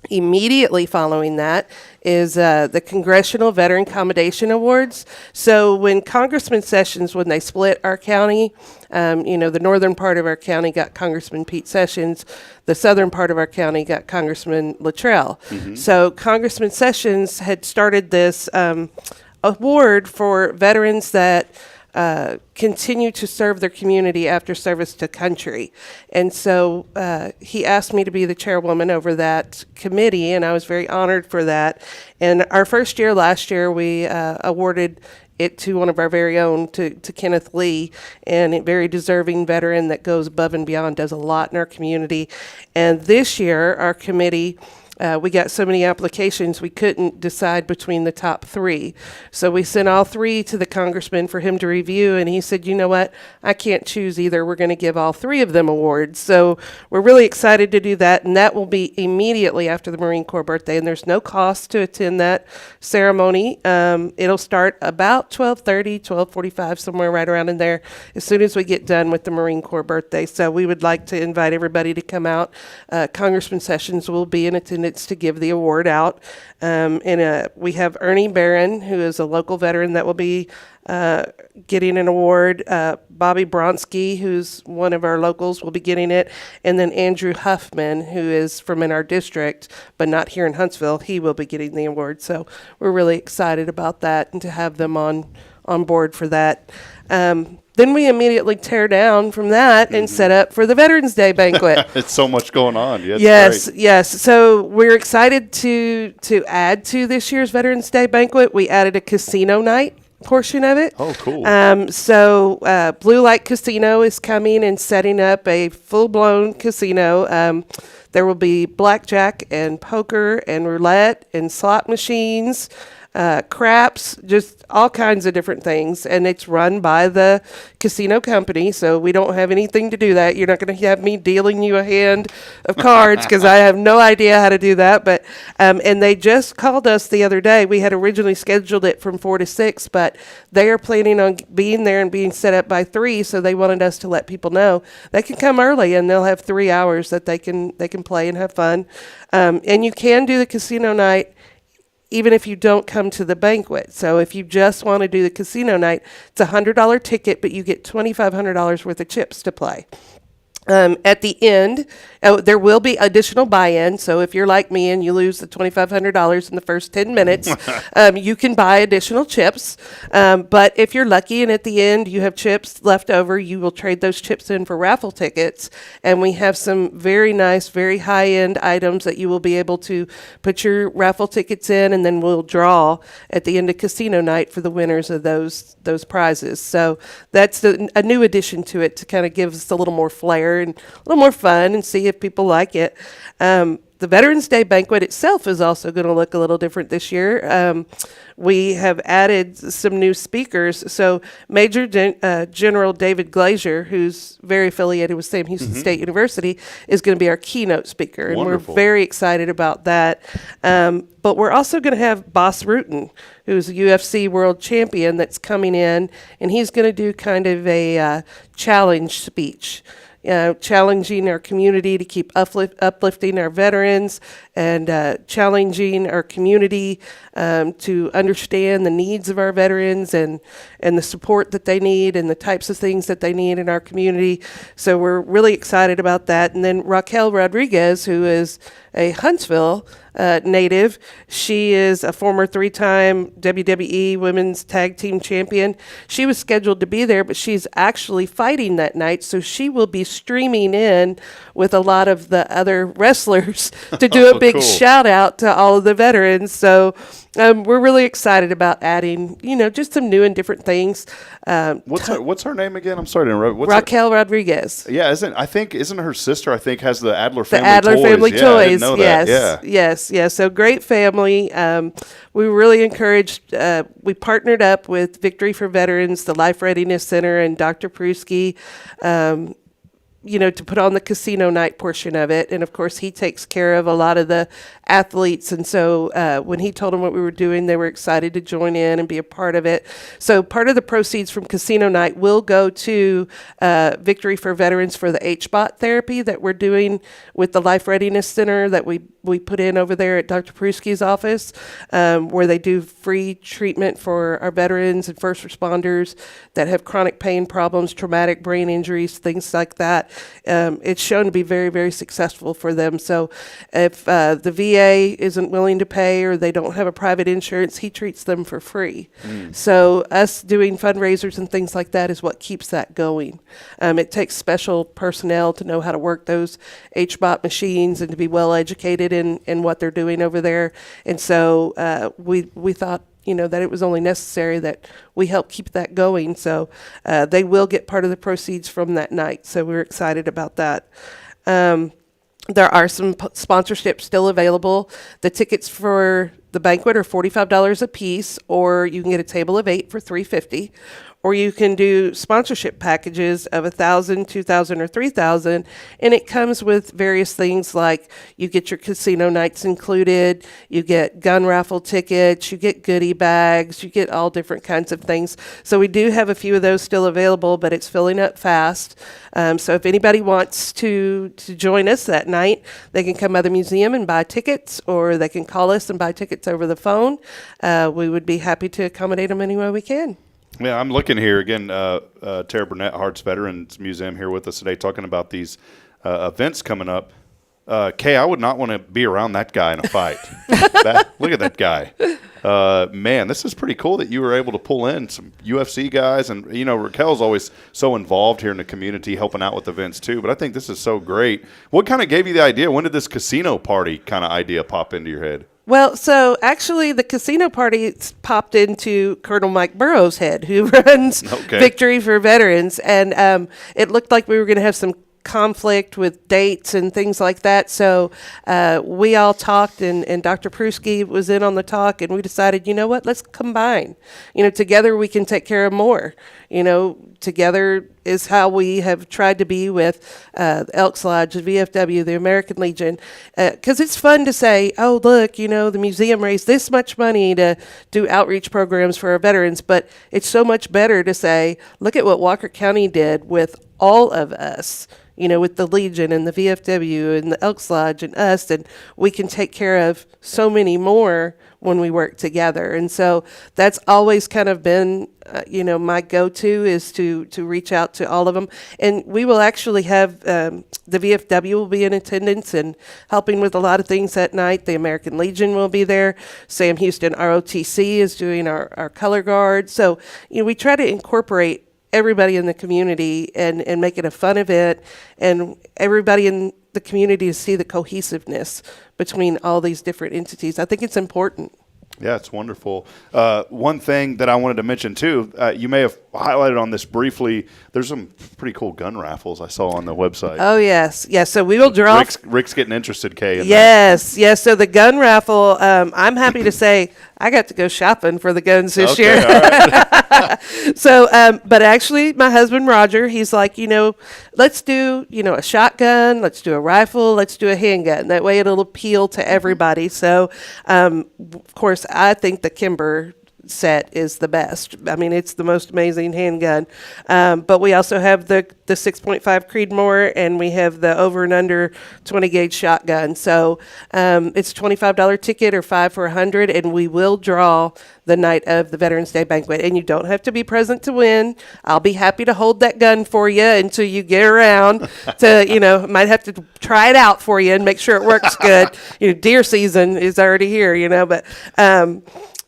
Immediately following that is the Congressional Veteran Commendation Awards. So when Congressman Sessions, when they split our county, the northern part of our county got Congressman Pete Sessions. The southern part of our county got Congressman Luttrell. So Congressman Sessions had started this award for veterans that continue to serve their community after service to country. And so he asked me to be the chairwoman over that committee, and I was very honored for that. And our first year, last year, we awarded it to one of our very own, to Kenneth Lee, and a very deserving veteran that goes above and beyond, does a lot in our community. And this year, our committee, we got so many applications, we couldn't decide between the top 3. So we sent all 3 to the congressman for him to review, and he said, you know what, I can't choose either. We're going to give all 3 of them awards. So we're really excited to do that, and that will be immediately after the Marine Corps birthday, and there's no cost to attend that ceremony. It'll start about 12:30, 12:45, somewhere right around in there, as soon as we get done with the Marine Corps birthday. So we would like to invite everybody to come out. Congressman Sessions will be in attendance to give the award out. And we have Ernie Barron, who is a local veteran that will be getting an award. Bobby Bronski, who's one of our locals, will be getting it. And then Andrew Huffman, who is from in our district, but not here in Huntsville, he will be getting the award. So we're really excited about that and to have them on board for that. Then we immediately tear down from that and set up for the Veterans Day banquet. It's so much going on. Yes. So we're excited to add to this year's Veterans Day banquet. We added a casino night portion of it. Oh, cool. So Blue Light Casino is coming and setting up a full-blown casino. There will be blackjack and poker and roulette and slot machines, craps, just all kinds of different things. And it's run by the casino company, so we don't have anything to do that. You're not going to have me dealing you a hand of cards because I have no idea how to do that. But and they just called us the other day. We had originally scheduled it from 4 to 6, but they are planning on being there and being set up by 3, so they wanted us to let people know they can come early and they'll have 3 hours that they can play and have fun. And you can do the casino night even if you don't come to the banquet. So if you just want to do the casino night, it's a $100 ticket, but you get $2,500 worth of chips to play. At the end, there will be additional buy-in. So if you're like me and you lose the $2,500 in the first 10 minutes, you can buy additional chips. But if you're lucky and at the end you have chips left over, you will trade those chips in for raffle tickets. And we have some very nice, very high-end items that you will be able to put your raffle tickets in, and then we'll draw at the end of casino night for the winners of those prizes. So that's a new addition to it to kind of give us a little more flair and a little more fun and see if people like it. The Veterans Day banquet itself is also going to look a little different this year. We have added some new speakers. So Major General David Glazier, who's very affiliated with Sam Houston State University, is going to be our keynote speaker. And Wonderful. We're very excited about that. But we're also going to have Boss Rutan, who's a UFC world champion that's coming in, and he's going to do kind of a challenge speech. Challenging our community to keep uplifting our veterans and challenging our community to understand the needs of our veterans and the support that they need and the types of things that they need in our community. So we're really excited about that. And then Raquel Rodriguez, who is a Huntsville native. She is a former 3-time WWE Women's Tag Team Champion. She was scheduled to be there, but she's actually fighting that night, so she will be streaming in with a lot of the other wrestlers to do a big Cool. shout out to all of the veterans. So we're really excited about adding, just some new and different things. What's her name again? I'm sorry to interrupt. Raquel Rodriguez. Yeah, isn't her sister? I think has the Adler The family Adler toys. family Yeah, toys. I didn't know that. Yes. So great family. We really encouraged. We partnered up with Victory for Veterans, the Life Readiness Center, and Dr. Pruski. to put on the casino night portion of it. And of course, he takes care of a lot of the athletes. And so when he told them what we were doing, they were excited to join in and be a part of it. So part of the proceeds from casino night will go to Victory for Veterans for the HBOT therapy that we're doing with the Life Readiness Center that we put in over there at Dr. Pruski's office, where they do free treatment for our veterans and first responders that have chronic pain problems, traumatic brain injuries, things like that. It's shown to be very, very successful for them. So if the VA isn't willing to pay or they don't have a private insurance, he treats them for free. So us doing fundraisers and things like that is what keeps that going. It takes special personnel to know how to work those HBOT machines and to be well educated in what they're doing over there. And so we thought, that it was only necessary that we help keep that going. So they will get part of the proceeds from that night. So we're excited about that. There are some sponsorships still available. The tickets for the banquet are $45 a piece, or you can get a table of 8 for $350. Or you can do sponsorship packages of $1,000, $2,000, or $3,000, and it comes with various things like you get your casino nights included, you get gun raffle tickets, you get goodie bags, you get all different kinds of things. So we do have a few of those still available, but it's filling up fast. So if anybody wants to join us that night, they can come by the museum and buy tickets, or they can call us and buy tickets over the phone. We would be happy to accommodate them any way we can. Yeah, I'm looking here again. Tara Burnett, Hearts Veterans Museum, here with us today, talking about these events coming up. Kay, I would not want to be around that guy in a fight. Look at that guy. Man, this is pretty cool that you were able to pull in some UFC guys. And, Raquel's always so involved here in the community, helping out with events too. But I think this is so great. What kind of gave you the idea? When did this casino party kind of idea pop into your head? Well, so actually the casino party popped into Colonel Mike Burrow's head, who runs Victory for Veterans. And it looked like we were going to have some conflict with dates and things like that. So we all talked, and Dr. Pruski was in on the talk, and we decided, let's combine. Together we can take care of more. Together is how we have tried to be with the Elks Lodge, the VFW, the American Legion, because it's fun to say, oh, look, the museum raised this much money to do outreach programs for our veterans, but it's so much better to say, look at what Walker County did with all of us, with the Legion and the VFW and the Elks Lodge and us, and we can take care of so many more when we work together. And so that's always kind of been, my go-to is to reach out to all of them. And we will actually have, the VFW will be in attendance and helping with a lot of things that night. The American Legion will be there. Sam Houston ROTC is doing our color guard. So, we try to incorporate everybody in the community and make it a fun event, and everybody in the community to see the cohesiveness between all these different entities. I think it's important. Yeah, it's wonderful. One thing that I wanted to mention, too, you may have highlighted on this briefly, there's some pretty cool gun raffles I saw on the website. Oh, yes. Yes, so we will draw. Rick's getting interested, Kay. Yes. So the gun raffle, I'm happy to say I got to go shopping for the guns this year. All right. So, but actually, my husband, Roger, he's like, let's do, a shotgun, let's do a rifle, let's do a handgun. That way it'll appeal to everybody. So, of course, I think the Kimber set is the best. I mean, it's the most amazing handgun. But we also have the 6.5 Creedmoor, and we have the over and under 20 gauge shotgun. So it's $25 ticket or $5 for $100, and we will draw the night of the Veterans Day banquet. And you don't have to be present to win. I'll be happy to hold that gun for you until you get around to, might have to try it out for you and make sure it works good. Deer season is already here, but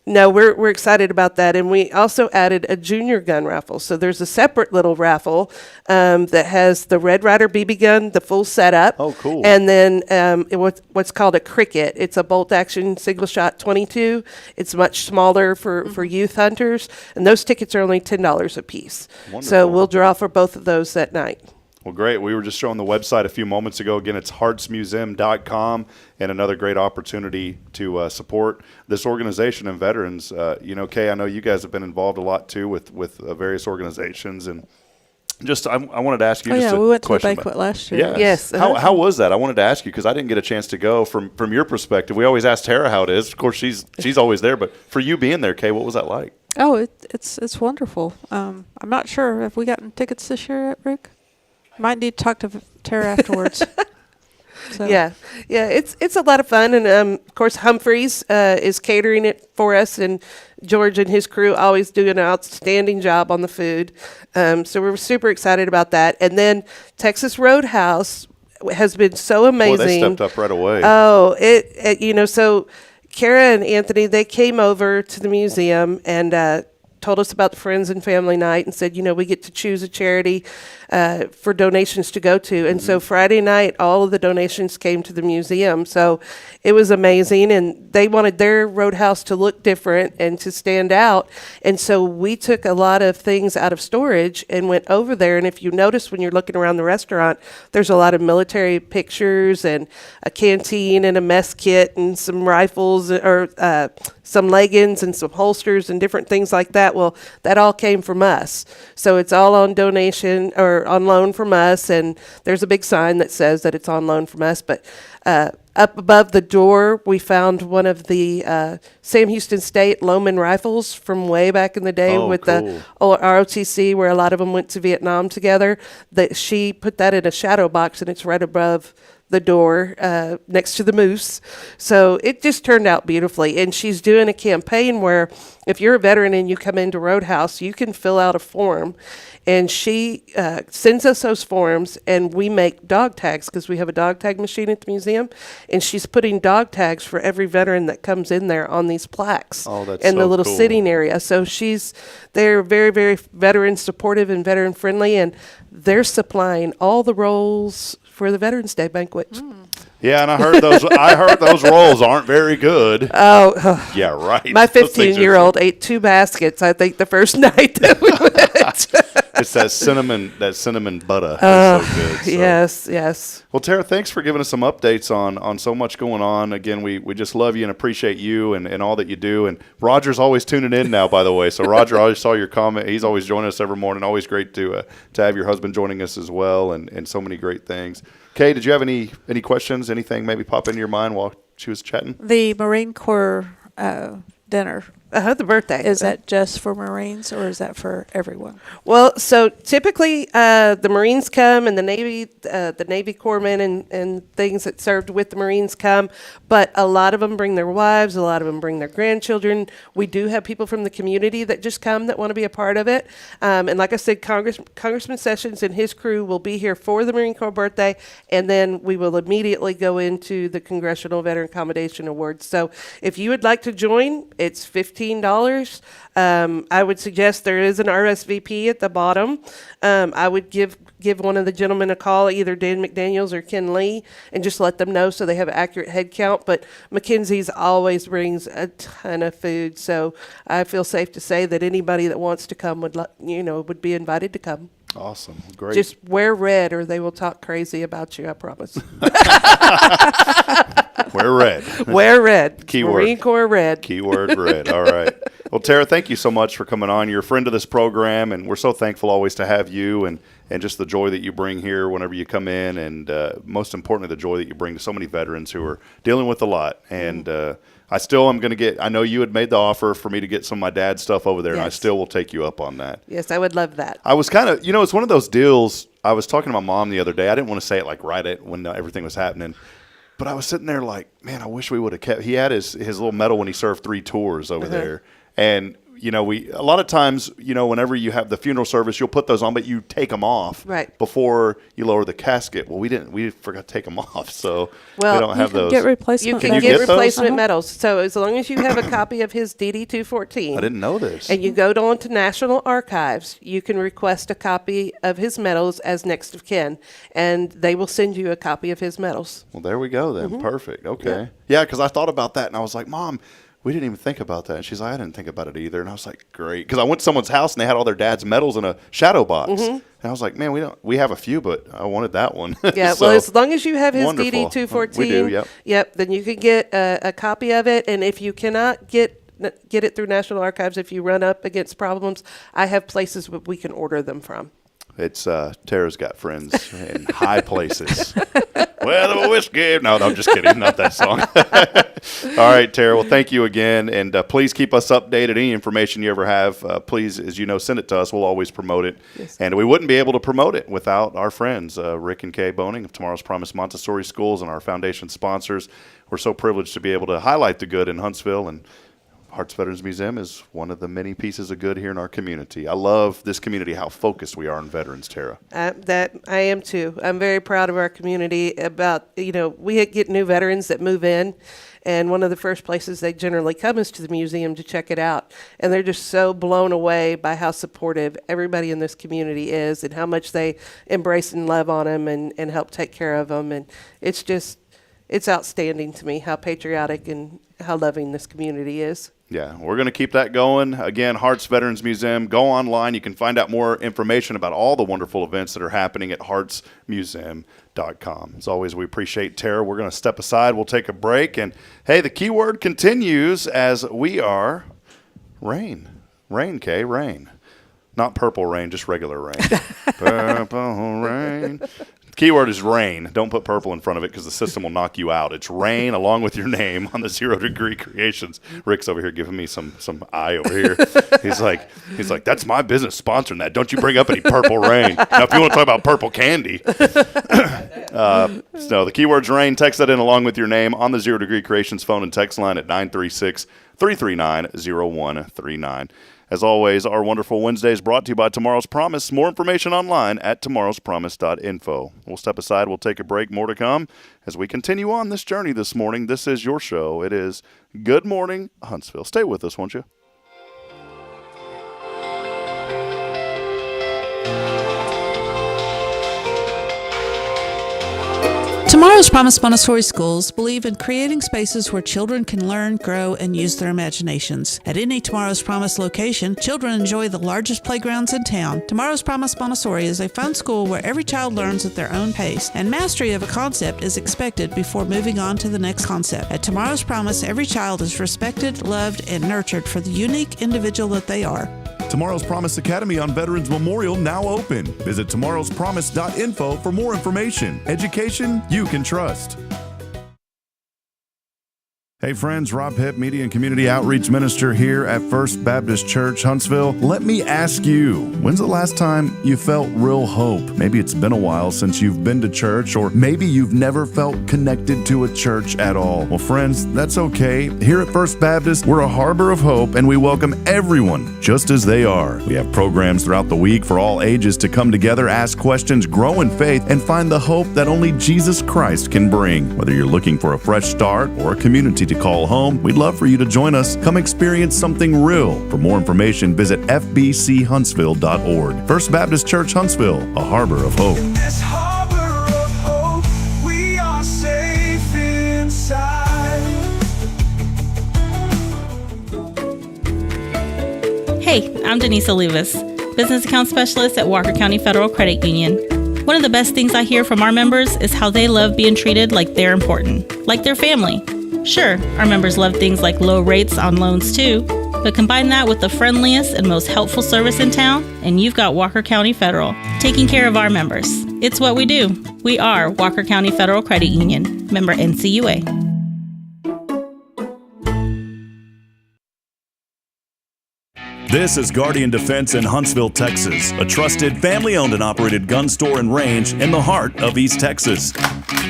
no, we're excited about that. And we also added a junior gun raffle. So there's a separate little raffle that has the Red Ryder BB gun, the full setup. Oh, cool. And then what's called a Cricket. It's a bolt action single shot 22. It's much smaller for youth hunters. And those tickets are only $10 a piece. Wonderful. So we'll draw for both of those that night. Well, great. We were just showing the website a few moments ago. Again, it's heartsmuseum.com, and another great opportunity to support this organization and veterans. Kay, I know you guys have been involved a lot, too, with various organizations. And, Just I wanted to ask you. Oh just yeah, a we went to the question banquet about- last year. Yeah. Yes. How was that? I wanted to ask you because I didn't get a chance to go. From your perspective, we always ask Tara how it is. Of course, she's always there. But for you being there, Kay, what was that like? Oh, it's wonderful. I'm not sure. Have we gotten tickets this year yet, Rick? Might need to talk to Tara afterwards. So. Yeah, it's a lot of fun, and of course Humphreys is catering it for us, and George and his crew always do an outstanding job on the food. So we're super excited about that. And then Texas Roadhouse has been so amazing. Boy, they stepped up right away. Oh, so Kara and Anthony, they came over to the museum and told us about the Friends and Family Night and said, we get to choose a charity for donations to go to. And so Friday night, all of the donations came to the museum. So it was amazing. And they wanted their Roadhouse to look different and to stand out. And so we took a lot of things out of storage and went over there. And if you notice when you're looking around the restaurant, there's a lot of military pictures and a canteen and a mess kit and some rifles or some leggings and some holsters and different things like that. Well, that all came from us. So it's all on donation or on loan from us. And there's a big sign that says that it's on loan from us. But up above the door, we found one of the Sam Houston State Loman rifles from way back in the day with the old ROTC, where a lot of them went to Vietnam together. That she put that in a shadow box, and it's right above the door next to the moose. So it just turned out beautifully. And she's doing a campaign where if you're a veteran and you come into Roadhouse, you can fill out a form. And she sends us those forms, and we make dog tags because we have a dog tag machine at the museum. And she's putting dog tags for every veteran that comes in there on these plaques in the little sitting area. So they're very, very veteran supportive and veteran friendly, and they're supplying all the rolls for the Veterans Day banquet. Yeah, and I heard those rolls aren't very good. Oh, yeah, right. My 15-year-old ate 2 baskets, I think, the first night that we went. It's that cinnamon butter. It's so good. So. Yes. Well, Tara, thanks for giving us some updates on so much going on. Again, we just love you and appreciate you and all that you do. And Roger's always tuning in now, by the way. So Roger, I always saw your comment. He's always joining us every morning. Always great to have your husband joining us as well, and so many great things. Kay, did you have any questions? Anything maybe pop into your mind while she was chatting? The Marine Corps dinner. The birthday. Is that just for Marines or is that for everyone? Well, so typically the Marines come and the Navy corpsmen and things that served with the Marines come, but a lot of them bring their wives, a lot of them bring their grandchildren. We do have people from the community that just come that want to be a part of it. And like I said, Congressman Sessions and his crew will be here for the Marine Corps birthday, and then we will immediately go into the Congressional Veteran Accommodation Awards. So if you would like to join, it's $15. I would suggest there is an RSVP at the bottom. I would give one of the gentlemen a call, either Dan McDaniels or Ken Lee, and just let them know so they have an accurate head count. But Mackenzie's always brings a ton of food, so I feel safe to say that anybody that wants to come would be invited to come. Awesome. Great. Just wear red or they will talk crazy about you, I promise. Wear red. Wear red. Keyword. Marine Corps red. Keyword red. All right. Well, Tara, thank you so much for coming on. You're a friend of this program, and we're so thankful always to have you and just the joy that you bring here whenever you come in, and most importantly, the joy that you bring to so many veterans who are dealing with a lot. And I still am going to I know you had made the offer for me to get some of my dad's stuff over there, and I still will take you up on that. Yes, I would love that. I was kind of, it's one of those deals. I was talking to my mom the other day. I didn't want to say it like right when everything was happening. But I was sitting there like, man, I wish we would have kept. He had his little medal when he served 3 tours over there, and a lot of times, whenever you have the funeral service, you'll put those on, but you take them off before you lower the casket. Well, we forgot to take them off, so we don't have those. You can get replacement medals. So as long as you have a copy of his DD 214, I didn't know this, and you go on to National Archives, you can request a copy of his medals as next of kin, and they will send you a copy of his medals. Well, there we go then. Perfect. Okay. Yeah, because I thought about that, and I was like, Mom, we didn't even think about that. And she's like, I didn't think about it either. And I was like, great. Because I went to someone's house and they had all their dad's medals in a shadow box. And I was like, man, we have a few, but I wanted that one. Yeah, So, well, as long as you have his wonderful. DD 214, We do, yep, then you can get a copy of it. And if you cannot get it through National Archives, if you run up against problems, I have places where we can order them from. It's Tara's got friends in high places. Well, the whiskey. No, I'm just kidding. Not that song. All right, Tara. Well, thank you again. And please keep us updated. Any information you ever have, please, as you know, send it to us. We'll always promote it. Yes. And we wouldn't be able to promote it without our friends, Rick and Kay Boning of Tomorrow's Promise Montessori Schools and our foundation sponsors. We're so privileged to be able to highlight the good in Huntsville, and Hearts Veterans Museum is one of the many pieces of good here in our community. I love this community, how focused we are on veterans, Tara. That I am too. I'm very proud of our community about, we get new veterans that move in, and one of the first places they generally come is to the museum to check it out. And they're just so blown away by how supportive everybody in this community is and how much they embrace and love on them and help take care of them. And it's outstanding to me how patriotic and how loving this community is. Yeah, we're going to keep that going. Again, Hearts Veterans Museum. Go online. You can find out more information about all the wonderful events that are happening at heartsmuseum.com. As always, we appreciate Tara. We're going to step aside. We'll take a break. And, hey, the keyword continues as we are rain. Rain, Kay, rain. Not purple rain, just regular rain. Purple rain. Keyword is rain. Don't put purple in front of it because the system will knock you out. It's rain along with your name on the 0 Degree Creations. Rick's over here giving me some eye over here. He's like, that's my business sponsoring that. Don't you bring up any purple rain. Now, if you want to talk about purple candy. So the keyword's rain. Text that in along with your name on the 0 Degree Creations phone and text line at 936-339-0139. As always, our wonderful Wednesday is brought to you by Tomorrow's Promise. More information online at tomorrowspromise.info. We'll step aside. We'll take a break. More to come as we continue on this journey this morning. This is your show. It is Good Morning Huntsville. Stay with us, won't you? Tomorrow's Promise Montessori Schools believe in creating spaces where children can learn, grow, and use their imaginations. At any Tomorrow's Promise location, children enjoy the largest playgrounds in town. Tomorrow's Promise Montessori is a fun school where every child learns at their own pace, and mastery of a concept is expected before moving on to the next concept. At Tomorrow's Promise, every child is respected, loved, and nurtured for the unique individual that they are. Tomorrow's Promise Academy on Veterans Memorial now open. Visit tomorrowspromise.info for more information. Education you can trust. Hey friends, Rob Hipp, Media and Community Outreach Minister here at First Baptist Church, Huntsville. Let me ask you, when's the last time you felt real hope? Maybe it's been a while since you've been to church, or maybe you've never felt connected to a church at all. Well, friends, that's okay. Here at First Baptist, we're a harbor of hope, and we welcome everyone just as they are. We have programs throughout the week for all ages to come together, ask questions, grow in faith, and find the hope that only Jesus Christ can bring. Whether you're looking for a fresh start or a community to call home, we'd love for you to join us. Come experience something real. For more information, visit fbchuntsville.org. First Baptist Church, Huntsville, a harbor of hope. In this harbor of hope, we are safe inside. Hey, I'm Denise Olivas, Business Account Specialist at Walker County Federal Credit Union. One of the best things I hear from our members is how they love being treated like they're important, like their family. Sure, our members love things like low rates on loans too, but combine that with the friendliest and most helpful service in town, and you've got Walker County Federal, taking care of our members. It's what we do. We are Walker County Federal Credit Union, member NCUA. This is Guardian Defense in Huntsville, Texas, a trusted family-owned and operated gun store and range in the heart of East Texas.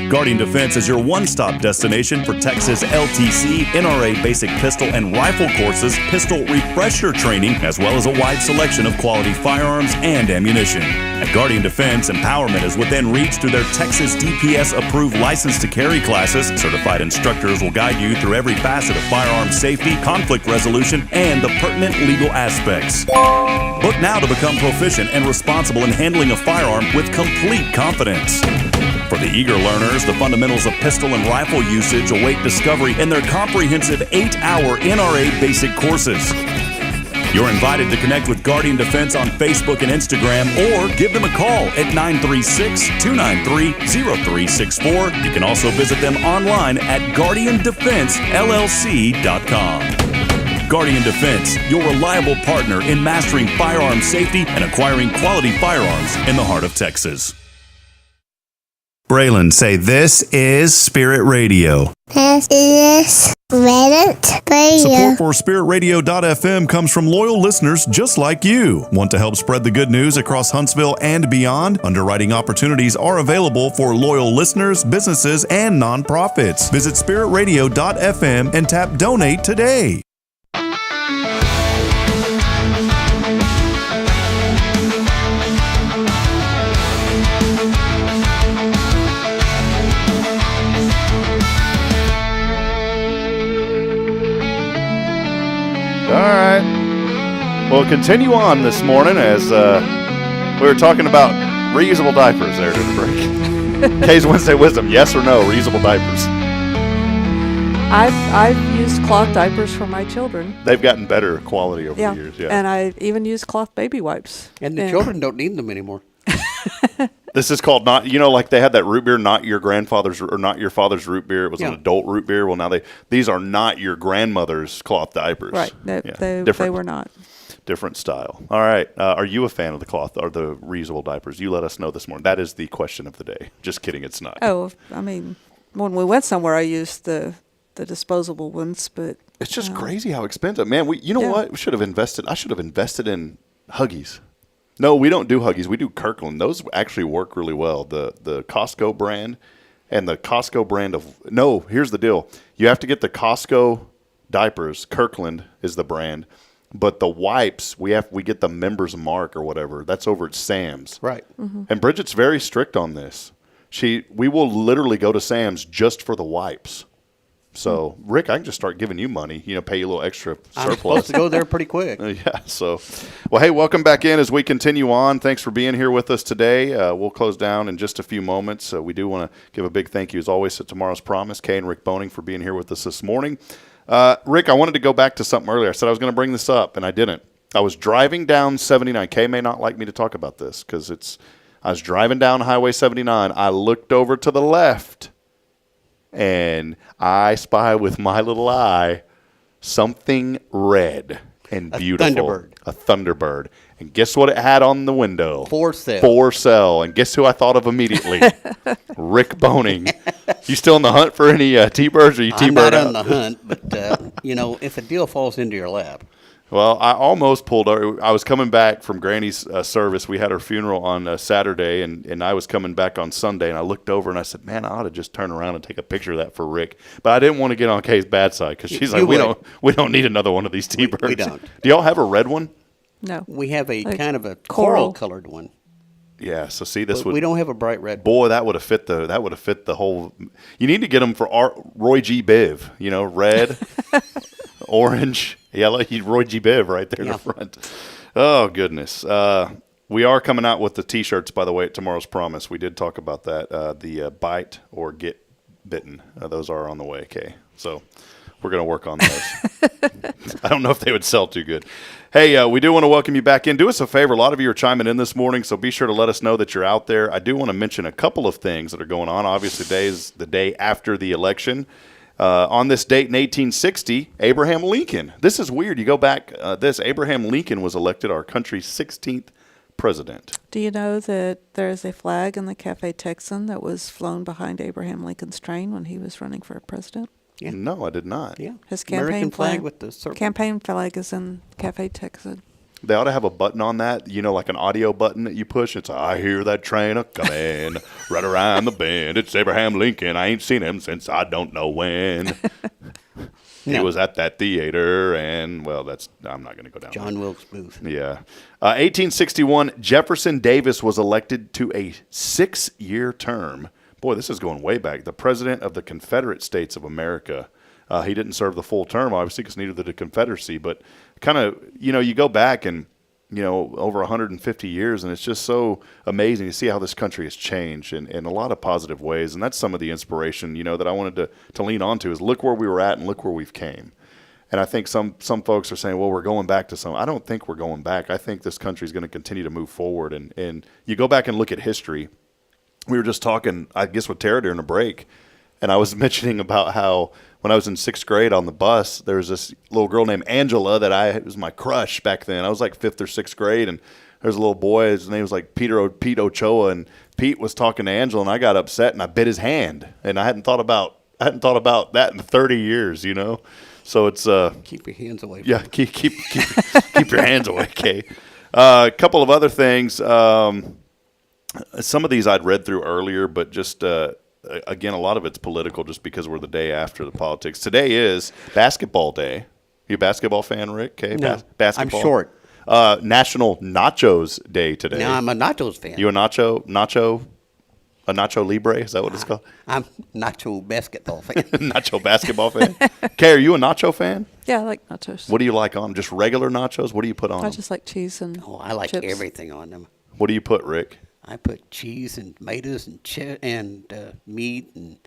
Guardian Defense is your one-stop destination for Texas LTC, NRA basic pistol and rifle courses, pistol refresher training, as well as a wide selection of quality firearms and ammunition. At Guardian Defense, empowerment is within reach through their Texas DPS-approved license to carry classes. Certified instructors will guide you through every facet of firearm safety, conflict resolution, and the pertinent legal aspects. Book now to become proficient and responsible in handling a firearm with complete confidence. For the eager learners, the fundamentals of pistol and rifle usage await discovery in their comprehensive 8-hour NRA basic courses. You're invited to connect with Guardian Defense on Facebook and Instagram, or give them a call at 936-293-0364. You can also visit them online at guardiandefensellc.com. Guardian Defense, your reliable partner in mastering firearm safety and acquiring quality firearms in the heart of Texas. Braylon, say this is Spirit Radio. This is Spirit Radio. Support for SpiritRadio.fm comes from loyal listeners just like you. Want to help spread the good news across Huntsville and beyond? Underwriting opportunities are available for loyal listeners, businesses, and nonprofits. Visit SpiritRadio.fm and tap Donate today. All right. We'll continue on this morning as we were talking about reusable diapers there during the break. Kay's Wednesday Wisdom, yes or no, reusable diapers? I've used cloth diapers for my children. They've gotten better quality over the years, yeah. And I even use cloth baby wipes. And the children don't need them anymore. This is called not, like they had that root beer, not your grandfather's or not your father's root beer. It was an adult root beer. Well, now these are not your grandmother's cloth diapers. Right. They were not. Different style. All right. Are you a fan of the cloth or the reusable diapers? You let us know this morning. That is the question of the day. Just kidding. It's not. Oh, I mean, when we went somewhere, I used the disposable ones, but it's just crazy how expensive. Man, what? We should have invested. I should have invested in Huggies. No, we don't do Huggies. We do Kirkland. Those actually work really well. The Costco brand and the Costco brand of – no, here's the deal. You have to get the Costco diapers. Kirkland is the brand. But the wipes, we get the Members Mark or whatever. That's over at Sam's. Right. Mm-hmm. And Bridget's very strict on this. We will literally go to Sam's just for the wipes. So, Rick, I can just start giving you money, pay you a little extra surplus. I'm supposed to go there pretty quick. Yeah, so, well, hey, welcome back in as we continue on. Thanks for being here with us today. We'll close down in just a few moments. We do want to give a big thank you, as always, to Tomorrow's Promise, Kay and Rick Boning, for being here with us this morning. Rick, I wanted to go back to something earlier. I said I was going to bring this up, and I didn't. I was driving down 79. Kay may not like me to talk about this because I was driving down Highway 79. I looked over to the left, and I spy with my little eye something red and beautiful. A Thunderbird. And guess what it had on the window? For sale. For sale. And guess who I thought of immediately? Rick Boning. You still in the hunt for any T-birds? Or you T-bird I'm not on the hunt, but, if a deal falls into your lap. Well, I almost pulled over. I was coming back from Granny's service. We had her funeral on Saturday, and I was coming back on Sunday, and I looked over, and I said, man, I ought to just turn around and take a picture of that for Rick. But I didn't want to get on Kay's bad side because she's like, we don't need another one of these T-birds. We don't. Do y'all have a red one? No. We have a kind of a coral-colored one. Yeah, so see, we don't have a bright red one. Boy, that would have fit the whole. You need to get them for Roy G. Biv, red, orange. Yeah, like Roy G. Biv right there in the front. Oh, goodness. We are coming out with the T-shirts, by the way, at Tomorrow's Promise. We did talk about that. The bite or get bitten. Those are on the way, Kay. So we're going to work on those. I don't know if they would sell too good. Hey, we do want to welcome you back in. Do us a favor. A lot of you are chiming in this morning, so be sure to let us know that you're out there. I do want to mention a couple of things that are going on. Obviously, today is the day after the election. On this date in 1860, Abraham Lincoln. This is weird. You go back, Abraham Lincoln was elected our country's 16th president. Do you know that there is a flag in the Cafe Texan that was flown behind Abraham Lincoln's train when he was running for president? Yeah. No, I did not. Yeah. His campaign American flag with the circle. Campaign flag is in Cafe Texan. They ought to have a button on that, like an audio button that you push. It's, I hear that train a-coming right around the bend. It's Abraham Lincoln. I ain't seen him since I don't know when. He was at that theater, and, I'm not going to go down John Wilkes Booth. Yeah. 1861, Jefferson Davis was elected to a 6-year term. Boy, this is going way back. The president of the Confederate States of America. He didn't serve the full term, obviously, because neither did the Confederacy. But kind of, you go back and, over 150 years, and it's just so amazing to see how this country has changed in a lot of positive ways. And that's some of the inspiration, that I wanted to lean on to is look where we were at and look where we've came. And I think some folks are saying, well, we're going back to some. I don't think we're going back. I think this country is going to continue to move forward. And you go back and look at history. We were just talking, I guess, with Tara during a break. And I was mentioning about how when I was in 6th grade on the bus, there was this little girl named Angela that was my crush back then. I was like 5th or 6th grade, and there's a little boy. His name was like Pete Ochoa, and Pete was talking to Angela, and I got upset and I bit his hand, and I hadn't thought about that in 30 years, you know. So it's keep your hands away. Yeah, keep your hands away. Okay. A couple of other things. Some of these I'd read through earlier, but just. Again, a lot of it's political just because we're the day after the politics. Today is basketball day. You a basketball fan, Rick? Okay, no, basketball. I'm short. National Nachos Day today. No, I'm a Nachos fan. You a Nacho Libre? Is that what it's called? I'm Nacho basketball fan. Nacho basketball fan. Okay, are you a nacho fan? Yeah, I like nachos. What do you like on them? Just regular nachos? What do you put on them? I just like cheese and I like chips. everything on them. What do you put, Rick? I put cheese and tomatoes and meat and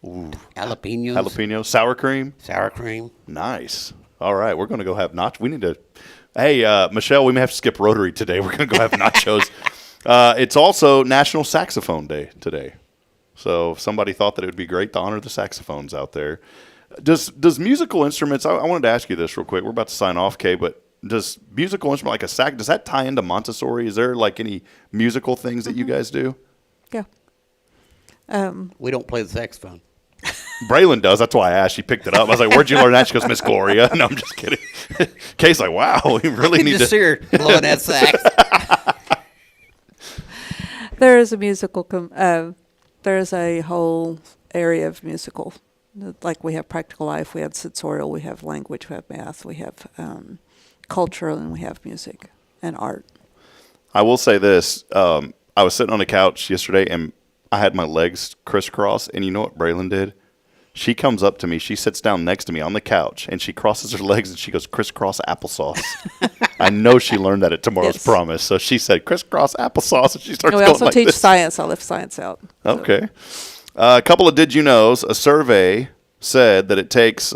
jalapenos. Jalapeno, sour cream. Sour cream. Nice. All right, we're going to go have nachos. We need to. Hey, Michelle, we may have to skip Rotary today. We're going to go have nachos. It's also National Saxophone Day today. So if somebody thought that it would be great to honor the saxophones out there. Does musical instruments? I wanted to ask you this real quick. We're about to sign off, Kay, but. Does musical instrument like a sax, does that tie into Montessori? Is there like any musical things that you guys do? Yeah. We don't play the saxophone. Braylon does. That's why I asked. She picked it up. I was like, where'd you learn that? She goes, Miss Gloria. No, I'm just kidding. Kay's like, wow, we really need to. Just see her blowing that sax. There is a musical, there is a whole area of musical. Like we have practical life, we have sensorial, we have language, we have math, we have culture, and we have music and art. I will say this. I was sitting on the couch yesterday, and I had my legs crisscross, and you know what Braylon did? She comes up to me. She sits down next to me on the couch, and she crosses her legs, and she goes, crisscross applesauce. I know she learned that at Tomorrow's Promise. So she said, crisscross applesauce, and she starts going like this. We also teach science. I left science out. So. Okay. A couple of did you knows. A survey said that it takes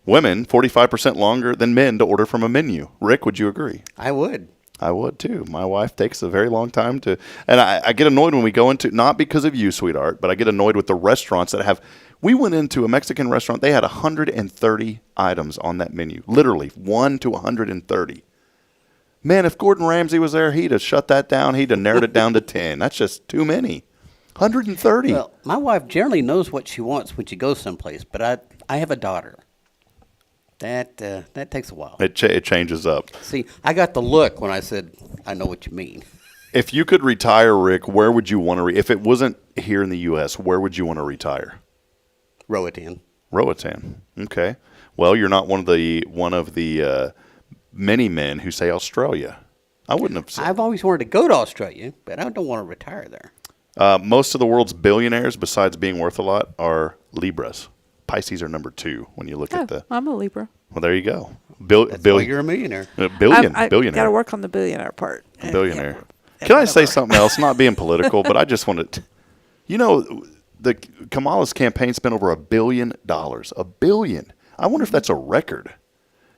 women 45% longer than men to order from a menu. Rick, would you agree? I would. I would too. My wife takes a very long time to, and I get annoyed when we go into, not because of you, sweetheart, but I get annoyed with the restaurants that have, we went into a Mexican restaurant, they had 130 items on that menu. Literally, 1 to 130. Man, if Gordon Ramsay was there, he'd have shut that down. He'd have narrowed it down to 10. That's just too many. 130. Well, my wife generally knows what she wants when she goes someplace, but I have a daughter. That takes a while. It changes up. See, I got the look when I said, I know what you mean. If you could retire, Rick, where would you want to if it wasn't here in the U.S., where would you want to retire? Roatan. Roatan. Okay. Well, you're not one of the many men who say Australia. I wouldn't have said. I've always wanted to go to Australia, but I don't want to retire there. Most of the world's billionaires, besides being worth a lot, are Libras. Pisces are number 2 when you look at the. I'm a Libra. Well, there you go. That's why you're a millionaire. Billionaire. Got to work on the billionaire part. Billionaire. Can I say something else? Not being political, but I just wanted to. You know, the Kamala's campaign spent over $1 billion. $1 billion. I wonder if that's a record.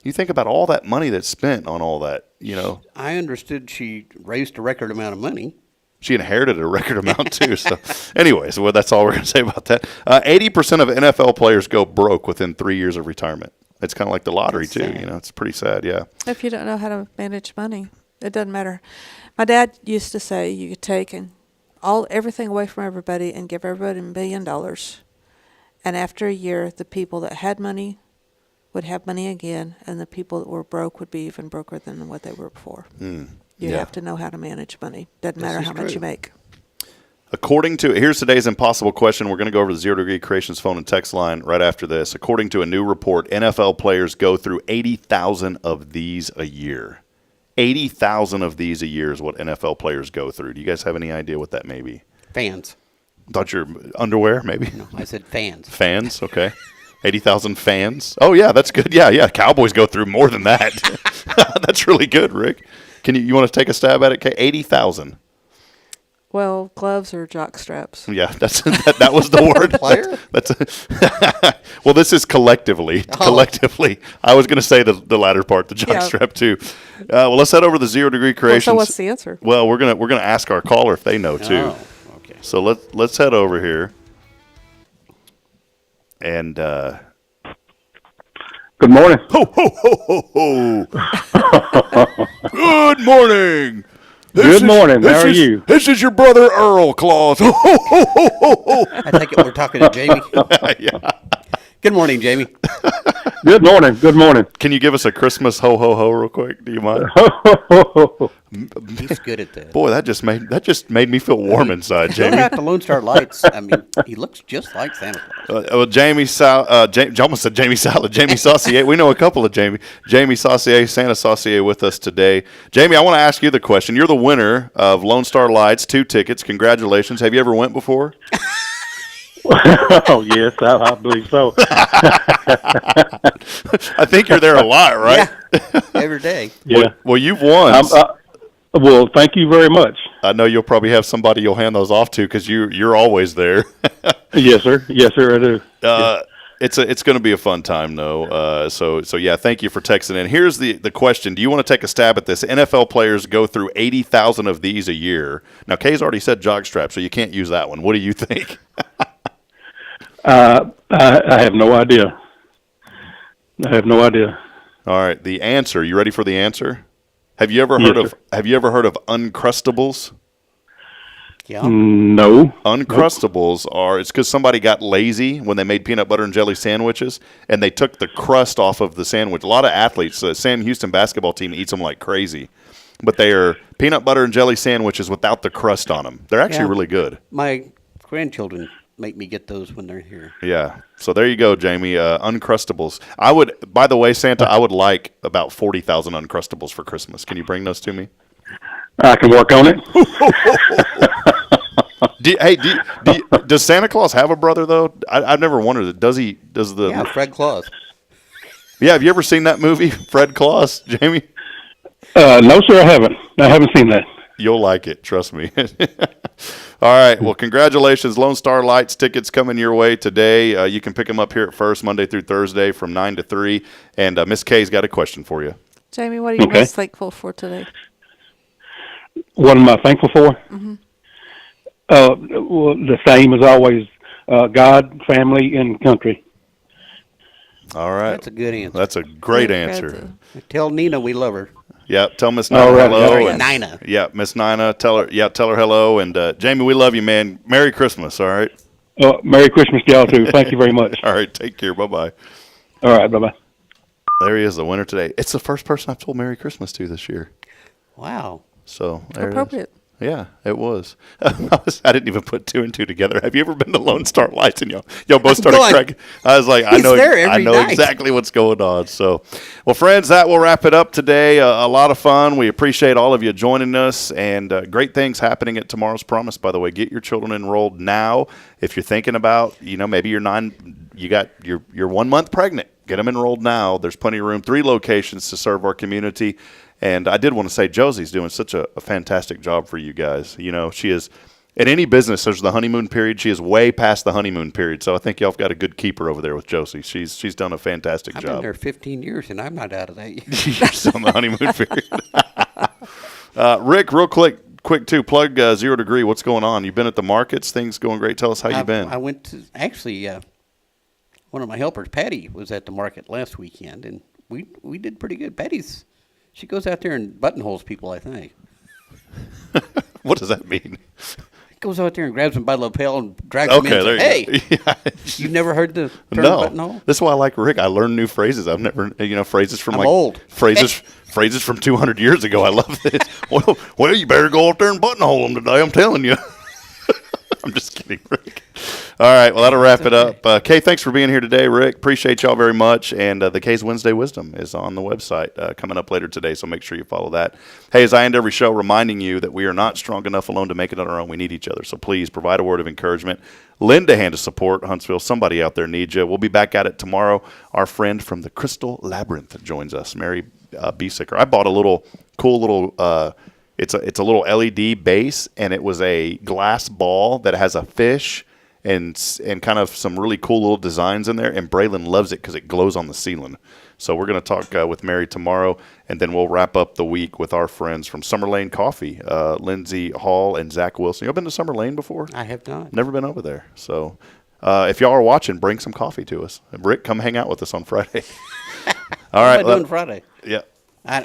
You think about all that money that's spent on all that, you know. I understood she raised a record amount of money. She inherited a record amount, too. So, anyways, well, that's all we're going to say about that. 80% of NFL players go broke within 3 years of retirement. It's kind of like the lottery, too. You know, it's pretty sad, yeah. If you don't know how to manage money, it doesn't matter. My dad used to say you could take everything away from everybody and give everybody $1 billion. And after a year, the people that had money would have money again, and the people that were broke would be even broker than what they were before. You have to know how to manage money. Doesn't matter how much you make. Here's today's impossible question. We're going to go over the 0 Degree Creations phone and text line right after this. According to a new report, NFL players go through 80,000 of these a year. 80,000 of these a year is what NFL players go through. Do you guys have any idea what that may be? Fans. Thought your underwear, maybe? No, I said fans. Fans, okay. 80,000 fans. Oh, yeah, that's good. Yeah. Cowboys go through more than that. That's really good, Rick. You want to take a stab at it, Kay? 80,000. Well, gloves or jock straps. Yeah, that was the word. Player? Well, this is collectively. Oh. Collectively. I was going to say the latter part, the jock strap too. Well, let's head over to the 0 Degree Creations. So what's the answer? Well, we're gonna ask our caller if they know too. Oh, okay. So let's head over here. And Good morning. Ho, ho, ho, ho, ho. Good morning. Good morning. How are you? This is your brother Earl Claus. Ho, ho, ho, ho, ho, ho. I take it we're talking to Jamie. Yeah. Good morning, Jamie. Good morning. Good morning. Can you give us a Christmas ho, ho, ho real quick? Do you mind? He's good at that. Boy, that just made me feel warm inside, Jamie. Jamie. At the Lone Star Lights, I mean, he looks just like Santa Claus. Well, Jamie almost said Jamie Salad. Jamie Saucier. We know a couple of Jamie. Jamie Saucier, Santa Saucier with us today. Jamie, I want to ask you the question. You're the winner of Lone Star Lights, 2 tickets. Congratulations. Have you ever went before? Oh, yes, I believe so. I think you're there a lot, right? Yeah, every day. Yeah. Well, you've won. Well, thank you very much. I know you'll probably have somebody you'll hand those off to because you're always there. Yes, sir. Yes, sir, I do. It's going to be a fun time, though. So yeah, thank you for texting in. Here's the question. Do you want to take a stab at this? NFL players go through 80,000 of these a year. Now, Kay's already said jockstrap, so you can't use that one. What do you think? I have no idea. I have no idea. All right, the answer. You ready for the answer? Have you ever heard of Uncrustables? Yeah. No. Uncrustables it's because somebody got lazy when they made peanut butter and jelly sandwiches, and they took the crust off of the sandwich. A lot of athletes, the Sam Houston basketball team eats them like crazy, but they are peanut butter and jelly sandwiches without the crust on them. They're actually really good. My grandchildren make me get those when they're here. Yeah. So there you go, Jamie. Uncrustables. By the way, Santa, I would like about 40,000 Uncrustables for Christmas. Can you bring those to me? I can work on it. Does Santa Claus have a brother, though? I've never wondered. Yeah, Fred Claus. Yeah, have you ever seen that movie, Fred Claus, Jamie? No, sir, I haven't. I haven't seen that. You'll like it, trust me. All right, well, congratulations. Lone Star Lights tickets coming your way today. You can pick them up here at First, Monday through Thursday from 9 to 3. And Miss Kay's got a question for you. Jamie, what are you most thankful for today? What am I thankful for? Mm-hmm. Well, the same as always, God, family, and country. All right. That's a good answer. That's a great answer. Tell Nina we love her. Yeah, tell Miss Nina hello. Nina. Yeah, Miss Nina, tell her hello. And Jamie, we love you, man. Merry Christmas, all right? Merry Christmas to y'all, too. Thank you very much. All right, take care. Bye-bye. All right, bye-bye. There he is, the winner today. It's the first person I've told Merry Christmas to this year. Wow. So there appropriate. Yeah, it was. I didn't even put 2 and 2 together. Have you ever been to Lone Star Lights and y'all both started cracking? I was like, I know exactly what's going on. So, well, friends, that will wrap it up today. A lot of fun. We appreciate all of you joining us, and great things happening at Tomorrow's Promise. By the way, get your children enrolled now. If you're thinking about, maybe you're 9, you're 1 month pregnant. Get them enrolled now. There's plenty of room. 3 locations to serve our community. And I did want to say Josie's doing such a fantastic job for you guys. She is, in any business, there's the honeymoon period. She is way past the honeymoon period. So I think y'all have got a good keeper over there with Josie. She's done a fantastic job. I've been there 15 years, and I'm not out of that yet. You're still in the honeymoon period. Rick, real quick too, plug 0 Degree. What's going on? You've been at the markets. Things going great. Tell us how you've been. I went to, actually, one of my helpers, Patty, was at the market last weekend, and we did pretty good. She goes out there and buttonholes people, I think. What does that mean? Goes out there and grabs them by the lapel and drags them in. Hey, you've never heard the term buttonhole? That's why I like Rick. I learned new phrases. I've never, phrases from old. Phrases from 200 years ago. I love this. Well, you better go out there and buttonhole them today. I'm telling you. I'm just kidding, Rick. All right, well, that'll wrap it up. Kay, thanks for being here today, Rick. Appreciate y'all very much. And the Kay's Wednesday Wisdom is on the website coming up later today, so make sure you follow that. Hey, as I end every show, reminding you that we are not strong enough alone to make it on our own. We need each other, so please provide a word of encouragement. Lend a hand of support, Huntsville. Somebody out there needs you. We'll be back at it tomorrow. Our friend from the Crystal Labyrinth joins us, Mary Biesicker. I bought a cool little it's a little LED base, and it was a glass ball that has a fish and kind of some really cool little designs in there. And Braylon loves it because it glows on the ceiling. So we're going to talk with Mary tomorrow, and then we'll wrap up the week with our friends from Summer Lane Coffee, Lindsay Hall and Zach Wilson. Y'all been to Summer Lane before? I have not. Never been over there. So if y'all are watching, bring some coffee to us. Rick, come hang out with us on Friday. All right. What am I doing Friday? Yeah.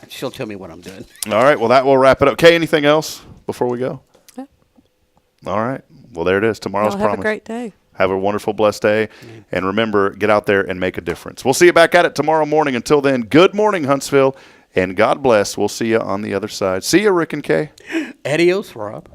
She'll tell me what I'm doing. All right. Well, that will wrap it up. Okay, anything else before we go? Yeah. All right. Well, there it is. Tomorrow's promise. Have a great day. Have a wonderful, blessed day. And remember, get out there and make a difference. We'll see you back at it tomorrow morning. Until then, good morning, Huntsville, and God bless. We'll see you on the other side. See you, Rick and Kay. Adios, Rob.